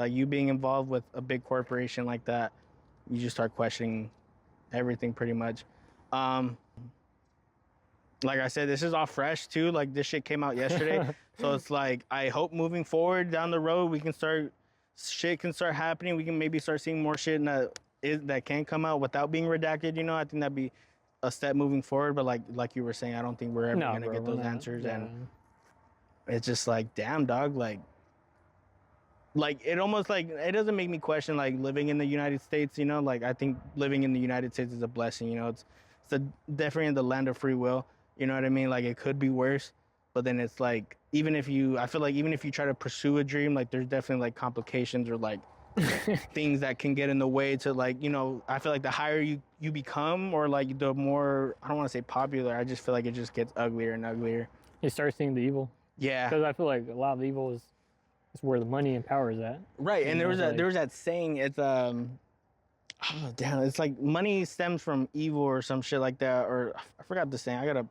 you being involved with a big corporation like that, you just start questioning everything pretty much. Like I said, this is all fresh too. Like this shit came out yesterday, so it's like I hope moving forward down the road shit can start happening. We can maybe start seeing more shit that can come out without being redacted. I think that'd be a step moving forward. But like you were saying, I don't think we're ever gonna get those answers. Yeah. And it's just like, damn, dog, like it almost like it doesn't make me question like living in the United States. Like I think living in the United States is a blessing. It's definitely in the land of free will. You know what I mean? Like it could be worse, but then it's like I feel like even if you try to pursue a dream, like there's definitely like complications or like things that can get in the way to like, you know, I feel like the higher you become or like the more, I don't want to say popular, I just feel like it just gets uglier and uglier. You start seeing the evil. Yeah. Because I feel like a lot of the evil is where the money and power is at. Right, and there was that saying, it's oh damn, it's like money stems from evil or some shit like that, or I forgot the saying. I gotta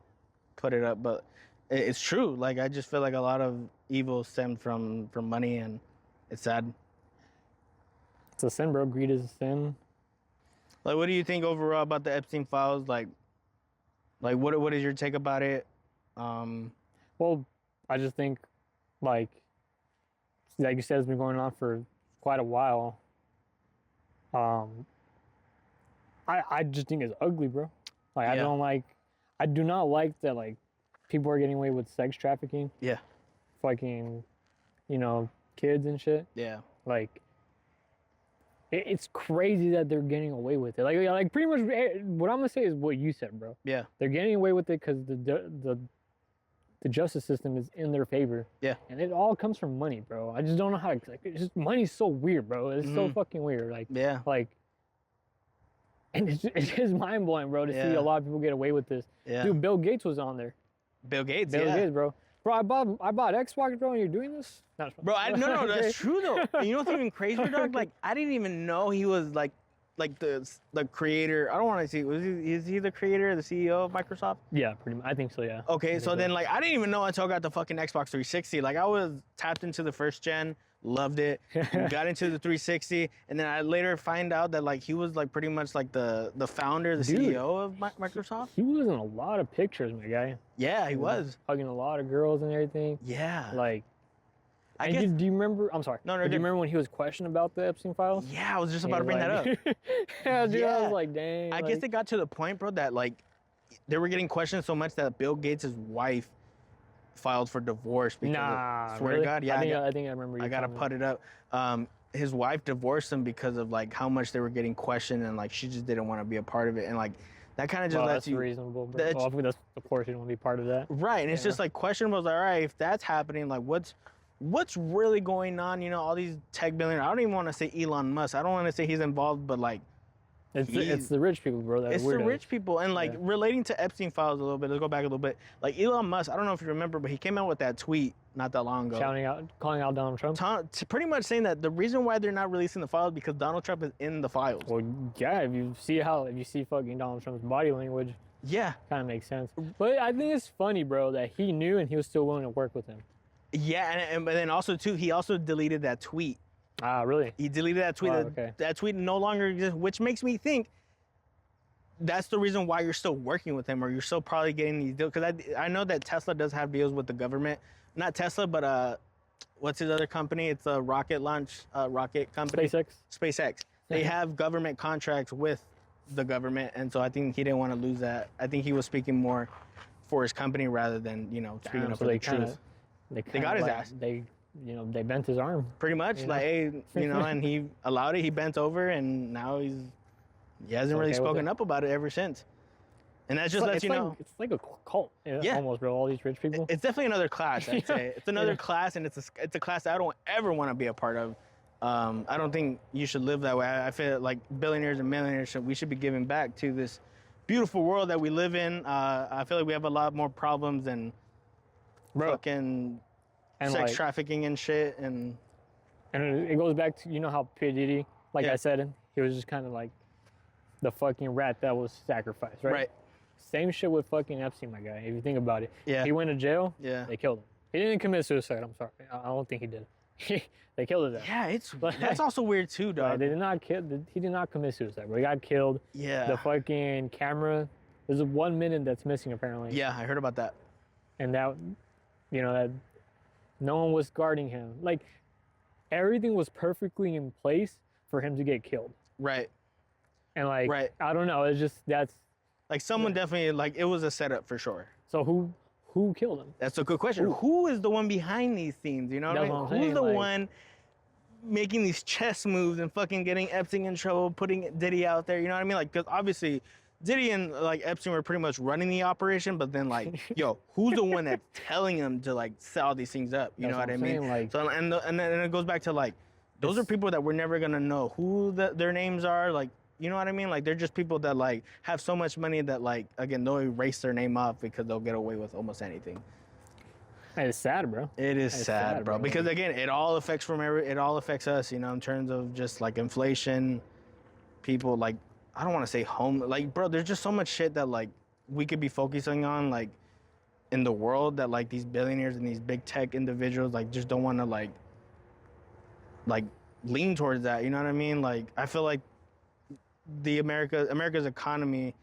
put it up, but it's true. Like I just feel like a lot of evil stemmed from money, and it's sad. It's a sin, bro. Greed is a sin. Like, what do you think overall about the Epstein files? Like what is your take about it? Well, I just think, like you said, it's been going on for quite a while. I just think it's ugly, bro. Like, Yeah. I do not like that, like, people are getting away with sex trafficking. Yeah. Fucking, you know, kids and shit. Yeah. Like, it's crazy that they're getting away with it. Like pretty much what I'm gonna say is what you said, bro. Yeah. They're getting away with it because the justice system is in their favor. Yeah. And it all comes from money, bro. I just don't know how to, like, it's just, money's so weird, bro. It's so fucking weird. Like, Yeah. Like, and it's just mind blowing, bro, to see a lot of people get away with this. Yeah. Dude, Bill Gates was on there. Bill Gates, Bill Gates, bro. Bro, I bought Xbox, bro, and you're doing this? No, No, that's true though. And you know what's even crazier, dog? Like I didn't even know he was like the creator. I don't want to see. Is he the creator, the CEO of Microsoft? Yeah, pretty much. I think so, yeah. Okay, so then like I didn't even know until I got the fucking Xbox 360. Like I was tapped into the first gen, loved it, got into the 360, and then I later find out that like he was like pretty much like the founder, the CEO of Microsoft. He was in a lot of pictures, my guy. Yeah, he was hugging a lot of girls and everything. Yeah. Like, I guess. Do you remember? I'm sorry. No, do you remember when he was questioned about the Epstein files? Yeah, I was just about to bring that up. Yeah, dude, I was like, dang. I guess it got to the point, bro, that like they were getting questioned so much that Bill Gates' wife filed for divorce because swear really? to God, yeah. I think I remember. I gotta put it up. His wife divorced him because of like how much they were getting questioned, and like she just didn't want to be a part of it, and like that kind of just lets that's you. Reasonable, bro. Well, that's, of course, you don't want to be part of that. Right, and it's just like questionable. Like, all right, if that's happening, like what's really going on? You know, all these tech billionaires. I don't even want to say Elon Musk. I don't want to say he's involved, but like. It's the rich people, bro. It's the rich people, and like relating to Epstein files a little bit. Let's go back a little bit. Like Elon Musk, I don't know if you remember, but he came out with that tweet not that long ago, calling out Donald Trump. Pretty much saying that the reason why they're not releasing the files because Donald Trump is in the files. Well, yeah, if you see fucking Donald Trump's body language, yeah, kind of makes sense. But I think it's funny, bro, that he knew and he was still willing to work with him. Yeah, and but then also too, he also deleted that tweet. Ah, really? He deleted that tweet. Okay. That tweet no longer exists, which makes me think. That's the reason why you're still working with him, or you're still probably getting these deals. Because I know that Tesla does have deals with the government. Not Tesla, but what's his other company? It's a rocket launch rocket company. SpaceX. They have government contracts with the government, and so I think he didn't want to lose that. I think he was speaking more for his company rather than speaking up for the truth. They got his ass. They bent his arm. Pretty much, like hey, and he allowed it. He bent over, and now he hasn't really spoken up about it ever since. And that just lets you know. It's like a cult. Yeah. Almost, bro. All these rich people. It's definitely another class, I'd say. It's another class, and it's a class that I don't ever want to be a part of. I don't think you should live that way. I feel like billionaires and millionaires, we should be giving back to this beautiful world that we live in. I feel like we have a lot more problems than fucking sex trafficking and shit. And it goes back to, how P. Diddy, I said, he was just kind of like the fucking rat that was sacrificed, right? Right. Same shit with fucking Epstein, my guy, if you think about it. Yeah. He went to jail. Yeah. They killed him. He didn't commit suicide, I'm sorry. I don't think he did. They killed his ass. Yeah, that's also weird too, dog. They did not kill. He did not commit suicide, bro. He got killed. Yeah. The fucking camera. There's 1 minute that's missing apparently. Yeah, I heard about that. And that, that no one was guarding him. Like, everything was perfectly in place for him to get killed. Right. And I don't know. It's just that's. Like someone definitely it was a setup for sure. So who killed him? That's a good question. Who is the one behind these scenes? You know what I mean? Who's the one making these chess moves and fucking getting Epstein in trouble, putting Diddy out there? You know what I mean? Like, because obviously Diddy and like Epstein were pretty much running the operation, but then like, yo, who's the one that's telling them to like sell these things up? You know what I mean? Like, so and then it goes back to like, those are people that we're never gonna know who their names are. Like, you know what I mean? Like, they're just people that like have so much money that like, again, they'll erase their name off because they'll get away with almost anything. It's sad, bro. It is sad, bro. Because again, it all affects us, you know, in terms of just like inflation, people like, I don't want to say home, like, bro, there's just so much shit that like we could be focusing on like in the world that like these billionaires and these big tech individuals like just don't want to like lean towards that. You know what I mean? Like, I feel like America's economy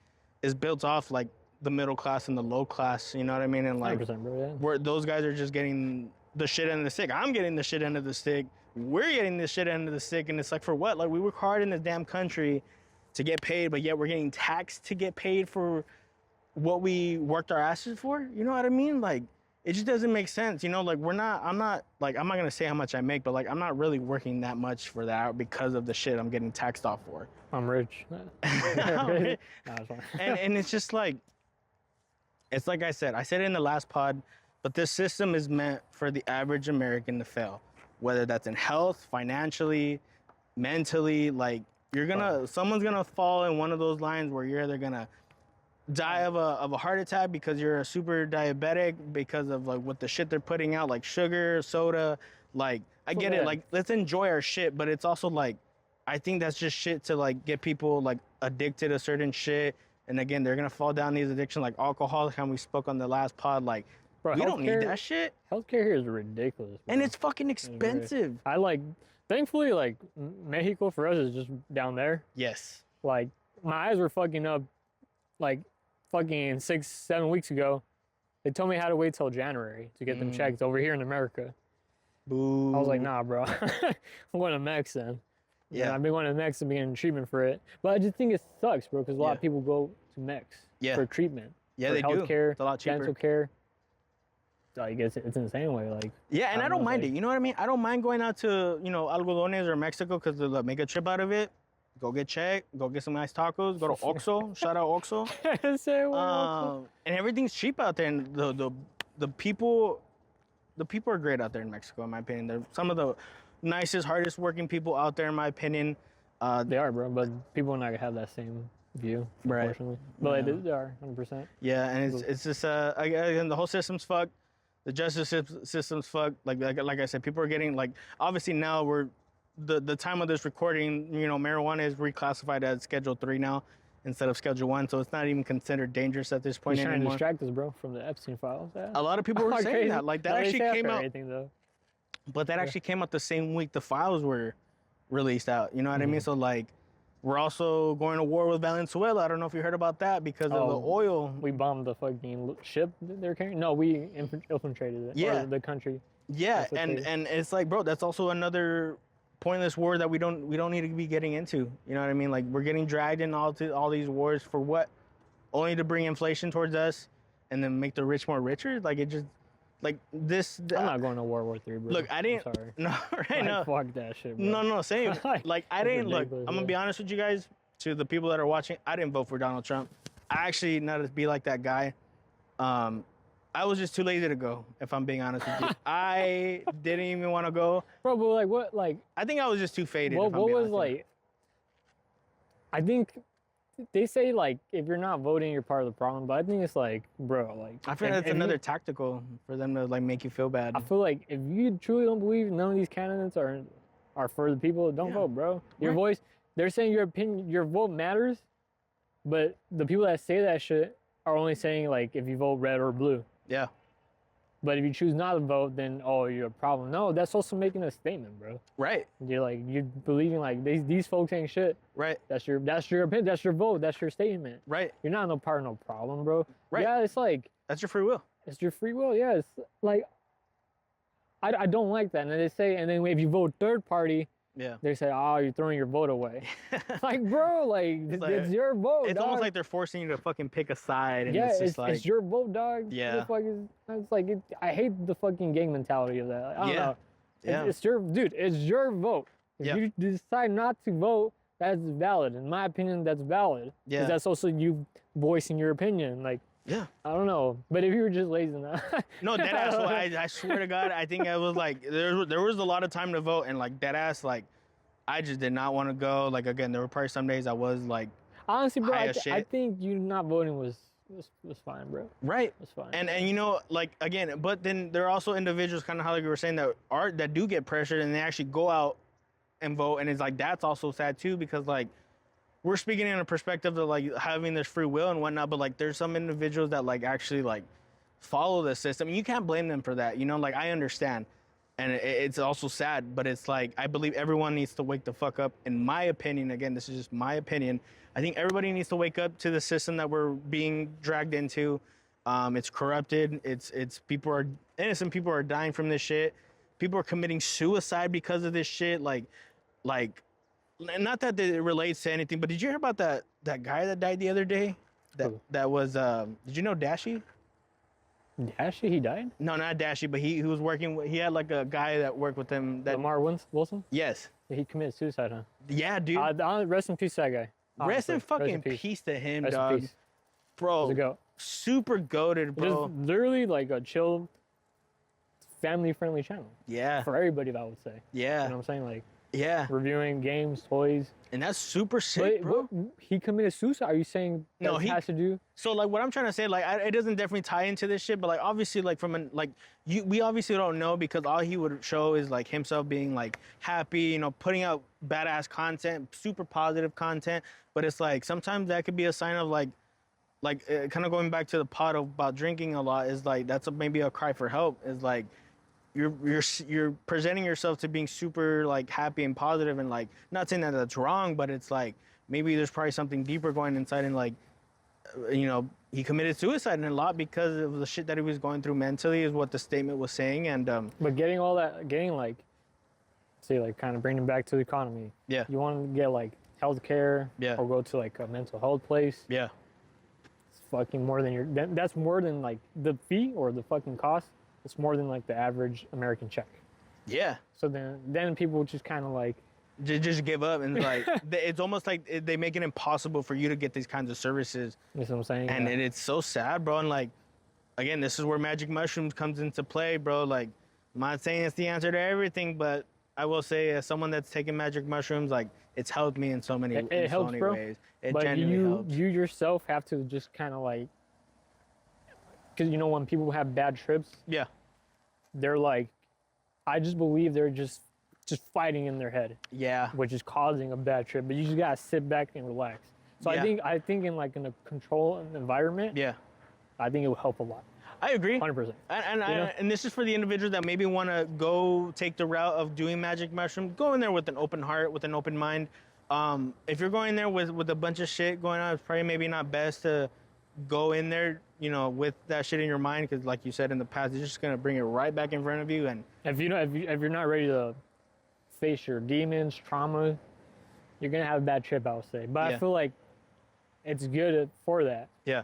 is built off like the middle class and the low class, you know what I mean? And like, 100%, bro, yeah. where those guys are just getting the shit end of the stick. I'm getting the shit end of the stick. We're getting the shit end of the stick. And it's like, for what? Like, we work hard in this damn country to get paid, but yet we're getting taxed to get paid for what we worked our asses for. You know what I mean? Like, it just doesn't make sense. You know, like, I'm not going to say how much I make, but like, I'm not really working that much for that because of the shit I'm getting taxed off for. I'm rich. and it's just like, it's like I said it in the last pod, but this system is meant for the average American to fail, whether that's in health, financially, mentally. Like, someone's gonna fall in one of those lines where you're either gonna die of a heart attack because you're a super diabetic because of like what the shit they're putting out, like sugar, soda. Like, I get it. Like, let's enjoy our shit, but it's also like, I think that's just shit to like get people like addicted to certain shit. And again, they're gonna fall down these addictions like alcohol, how we spoke on the last pod. Like, bro, we don't need that shit. Healthcare here is ridiculous, bro. And it's fucking expensive. I like, thankfully, like, Mexico for us is just down there. Yes. Like, my eyes were fucking up, like, fucking 6-7 weeks ago. They told me I had to wait till January to get them checked over here in America. Boo. I was like, nah, bro. I'm going to Mex then. Yeah, I've been going to Mex and being in treatment for it. But I just think it sucks, bro, because a lot of people go to Mex for treatment. Yeah, for they healthcare, do. It's a lot cheaper. Dental care. Like, it's insane way. Like, yeah, and I don't mind it. You know what I mean? I don't mind going out to, you know, Algodones or Mexico because they'll make a trip out of it. Go get checked. Go get some nice tacos. Go to Oxxo. Shout out Oxxo. And everything's cheap out there. And the people are great out there in Mexico, in my opinion. They're some of the nicest, hardest working people out there, in my opinion. They are, bro, but people are not gonna have that same view, unfortunately. But they are, 100%. Yeah, and it's just again, the whole system's fucked. The justice system's fucked. Like I said, people are getting like, obviously now the time of this recording, you know, marijuana is reclassified as Schedule 3 now instead of Schedule 1, so it's not even considered dangerous at this point He's trying anymore. to distract us, bro, from the Epstein files. Yeah. A lot of people were saying that. Like, that actually came out. Though. But that actually came out the same week the files were released out. You know what I mean? So, like, we're also going to war with Venezuela. I don't know if you heard about that because of the oil. We bombed the fucking ship that they're carrying? No, we infiltrated it. Yeah. Or the country. Yeah, and it's like, bro, that's also another pointless war that we don't need to be getting into. You know what I mean? Like, we're getting dragged in all these wars for what? Only to bring inflation towards us and then make the rich more richer? Like, it just, like, this. I'm not going to World War III, bro. Look, I didn't. I'm sorry. No, right? No. Fuck that shit, bro. No, same. Like, I didn't, look, I'm going to be honest with you guys, to the people that are watching, I didn't vote for Donald Trump. I actually, not to be like that guy, I was just too lazy to go, if I'm being honest with you. I didn't even want to go. Bro, but like, what, like... I think I was just too faded, what was, like... I think they say, like, if you're not voting, you're part of the problem, but I think it's like, bro, like... I feel that's another tactical for them to, like, make you feel bad. I feel like if you truly don't believe none of these candidates are for the people, don't vote, bro. Your voice... They're saying your opinion, your vote matters, but the people that say that shit are only saying, like, if you vote red or blue. Yeah. But if you choose not to vote, then, oh, you're a problem. No, that's also making a statement, bro. Right. You're like, you're believing, like, these folks ain't shit. Right. That's your opinion. That's your vote. That's your statement. Right. You're not no part of no problem, bro. Right. Yeah, it's like... That's your free will. It's your free will, yeah. It's like... I don't like that. And they say, and then if you vote third party... Yeah. They say, oh, you're throwing your vote away. Like, bro, like, it's your vote, It's dog. almost like they're forcing you to fucking pick a side. And yeah, it's just like... it's your vote, dog. Yeah. It's like, I hate the fucking gang mentality of that. Like, I don't know. Yeah. It's your, dude, it's your vote. If you decide not to vote, that's valid. In my opinion, that's valid. Yeah. Because that's also you voicing your opinion. Like, Yeah. I don't know. But if you were just lazy enough. No, deadass. So I swear to God, I think I was like, there was a lot of time to vote, and like deadass, like, I just did not want to go. Like, again, there were probably some days I was like, honestly, bro, high as shit. I think you not voting was fine, bro. Right. It's fine. And you know, like, again, but then there are also individuals, kind of how like you were saying, that do get pressured and they actually go out and vote, and it's like that's also sad too, because like we're speaking in a perspective of like having this free will and whatnot, but like there's some individuals that like actually like follow the system, and you can't blame them for that. You know, like I understand, and it's also sad, but it's like I believe everyone needs to wake the fuck up. In my opinion, again, this is just my opinion. I think everybody needs to wake up to the system that we're being dragged into. It's corrupted. It's innocent people are dying from this shit. People are committing suicide because of this shit. Like, not that it relates to anything, but did you hear about that guy that died the other day? That was did you know Dashi? Dashi, he died? No, not Dashi, but he was working. He had like a guy that worked with him. That Lamar Wilson? Yes. Yeah, he committed suicide, huh? Yeah, dude. Rest in peace, that guy. Rest in Honestly, fucking peace to him, Rest in dog. peace. Bro, He's a goat. super goated, bro. Just literally like a chill, family-friendly channel Yeah, for everybody, I would say. yeah, You know what I'm saying? Like yeah. reviewing games, toys. And that's super sick, But bro. what, he committed suicide? Are you saying that No, he has to do? So like what I'm trying to say, like it doesn't definitely tie into this shit, but like obviously like we obviously don't know, because all he would show is like himself being like happy, you know, putting out badass content, super positive content. But it's like sometimes that could be a sign of like kind of going back to the part about drinking a lot, is like that's maybe a cry for help. Is like you're presenting yourself to being super like happy and positive, and like not saying that that's wrong, but it's like maybe there's probably something deeper going inside, and like you know, he committed suicide in a lot because of the shit that he was going through mentally, is what the statement was saying. And But getting like, say like kind of bringing back to the economy. Yeah. You want to get like healthcare. Yeah. Or go to like a mental health place. yeah, It's fucking more than that's more than like the fee or the fucking cost. It's more than like the average American check. yeah. So then people just kind of like, Just give up, and like it's almost like they make it impossible for you to get these kinds of services. you know what I'm saying? And Yeah. it's so sad, bro. And like, again, this is where magic mushrooms comes into play, bro. Like, I'm not saying it's the answer to everything, but I will say, as someone that's taken magic mushrooms, like, it's helped me in so many, It helps, so many bro. ways. It But genuinely helps. you yourself have to just kind of like, because you know when people have bad trips, Yeah, they're like, I just believe they're just fighting in their head, yeah, which is causing a bad trip. But you just gotta sit back and relax. So Yeah. I think in like in a controlled environment, yeah. I think it will help a lot. I agree. 100%. And this is for the individuals that maybe want to go take the route of doing magic mushrooms. Go in there with an open heart, with an open mind. If you're going there with a bunch of shit going on, it's probably maybe not best to go in there, you know, with that shit in your mind, because like you said in the past, it's just gonna bring it right back in front of you. And If you're not ready to face your demons, trauma, you're gonna have a bad trip, I would say. But Yeah. I feel like it's good for that. yeah,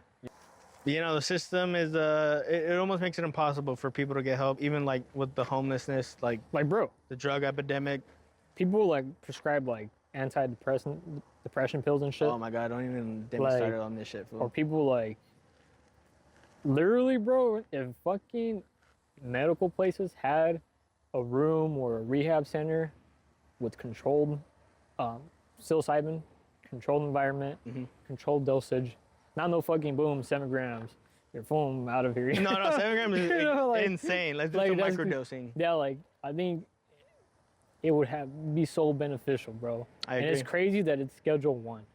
you know, the system is it almost makes it impossible for people to get help, even like with the homelessness, like Like, bro, the drug epidemic. people like prescribe like depression pills and shit. Oh my god, don't even get me Like, started on this shit, fool. Or people like, literally, bro, if fucking medical places had a room or a rehab center with controlled psilocybin, controlled environment, controlled dosage, not no fucking boom, 7 grams, you're boom, out of here. No, 7 grams is You know, like- insane. Let's do like, some that's- microdosing. Yeah, like, I think it would be so beneficial, bro. I And it's agree. crazy that it's Schedule 1.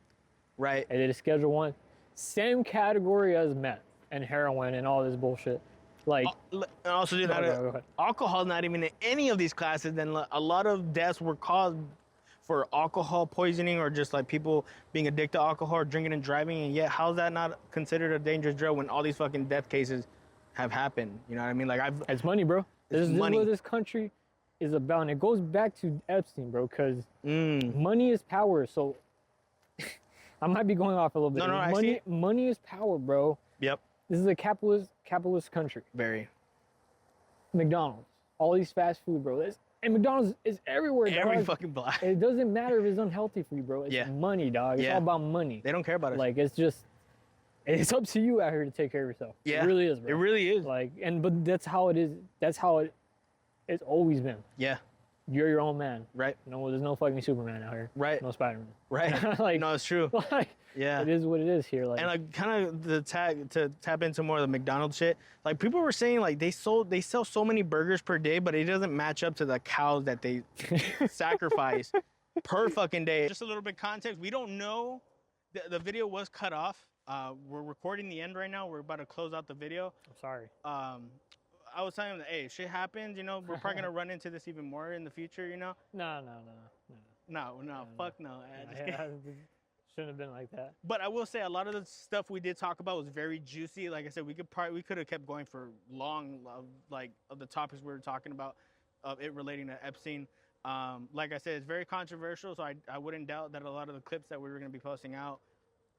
Right. And it is Schedule 1. Same category as meth and heroin and all this bullshit. Like, And also, dude, Go ahead. alcohol not even in any of these classes. Then a lot of deaths were caused for alcohol poisoning, or just like people being addicted to alcohol or drinking and driving. And yet, how's that not considered a dangerous drug when all these fucking death cases have happened? You know what I mean? Like it's money, bro. This is money. what this country is about. And it goes back to Epstein, bro, because Mm. money is power. So I might be going off a little bit. No, I see money is power, bro. Yep. This is a capitalist country. Very. McDonald's, all these fast food, bro. And McDonald's is everywhere, dog. Every fucking block. It doesn't matter if it's unhealthy for you, bro. It's money, dog. It's all about money. They don't care about us. Like, it's just, it's up to you out here to take care of yourself. Yeah. It really is, bro. It really is. Like, but that's how it is. That's how it's always been. Yeah. You're your own man. Right. No, there's no fucking Superman out here. Right. No Spider-Man. Right. Like, no, it's true. Like, yeah. It is what it is here. Like, and like kind of to tap into more of the McDonald's shit. Like people were saying like they sell so many burgers per day, but it doesn't match up to the cows that they sacrifice per fucking day. Just a little bit context. We don't know. The video was cut off. We're recording the end right now. We're about to close out the video. I'm sorry. I was telling him that, hey, if shit happens, you know, we're probably gonna run into this even more in the future, you know? No, Fuck no. Shouldn't have been like that. But I will say a lot of the stuff we did talk about was very juicy. Like I said, we could have kept going for long, of the topics we were talking about, of it relating to Epstein. Like I said, it's very controversial, so I wouldn't doubt that a lot of the clips that we were gonna be posting out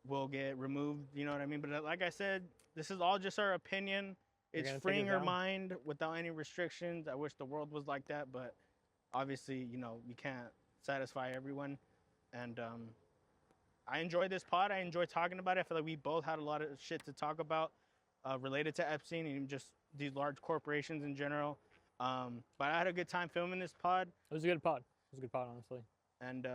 will get removed. You know what I mean? But like I said, this is all just our opinion. It's freeing our mind without any restrictions. I wish the world was like that, but obviously, you know, you can't satisfy everyone. And I enjoy this pod. I enjoy talking about it. I feel like we both had a lot of shit to talk about related to Epstein and just these large corporations in general. But I had a good time filming this pod. It was a good pod. It was a good pod, honestly. And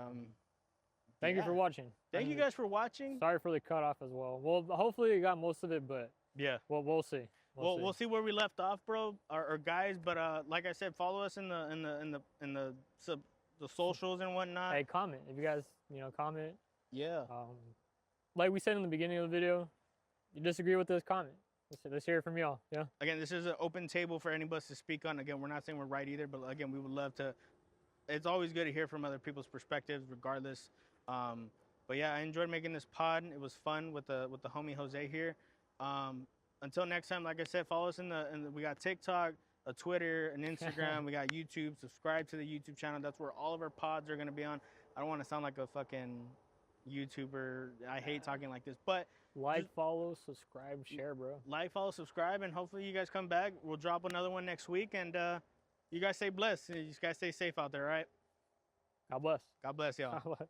thank you for watching. Thank you guys for watching. Sorry for the cutoff as well. Well, hopefully you got most of it, but yeah, we'll see. We'll see where we left off, bro, or guys. But like I said, follow us in the socials and whatnot. Hey, comment if you guys comment. Yeah. Like we said in the beginning of the video, you disagree with this, comment. Let's hear it from y'all. Yeah. Again, this is an open table for anybody to speak on. Again, we're not saying we're right either, but again, we would love to. It's always good to hear from other people's perspectives, regardless. But yeah, I enjoyed making this pod. It was fun with the homie Jose here. Until next time, like I said, follow us we got TikTok, a Twitter, an Instagram, we got YouTube. Subscribe to the YouTube channel. That's where all of our pods are gonna be on. I don't want to sound like a fucking YouTuber. I hate talking like this, but follow, subscribe, share, bro. Like, follow, subscribe, and hopefully you guys come back. We'll drop another one next week, and you guys stay blessed. You guys stay safe out there, all right? God bless. God bless y'all. God bless.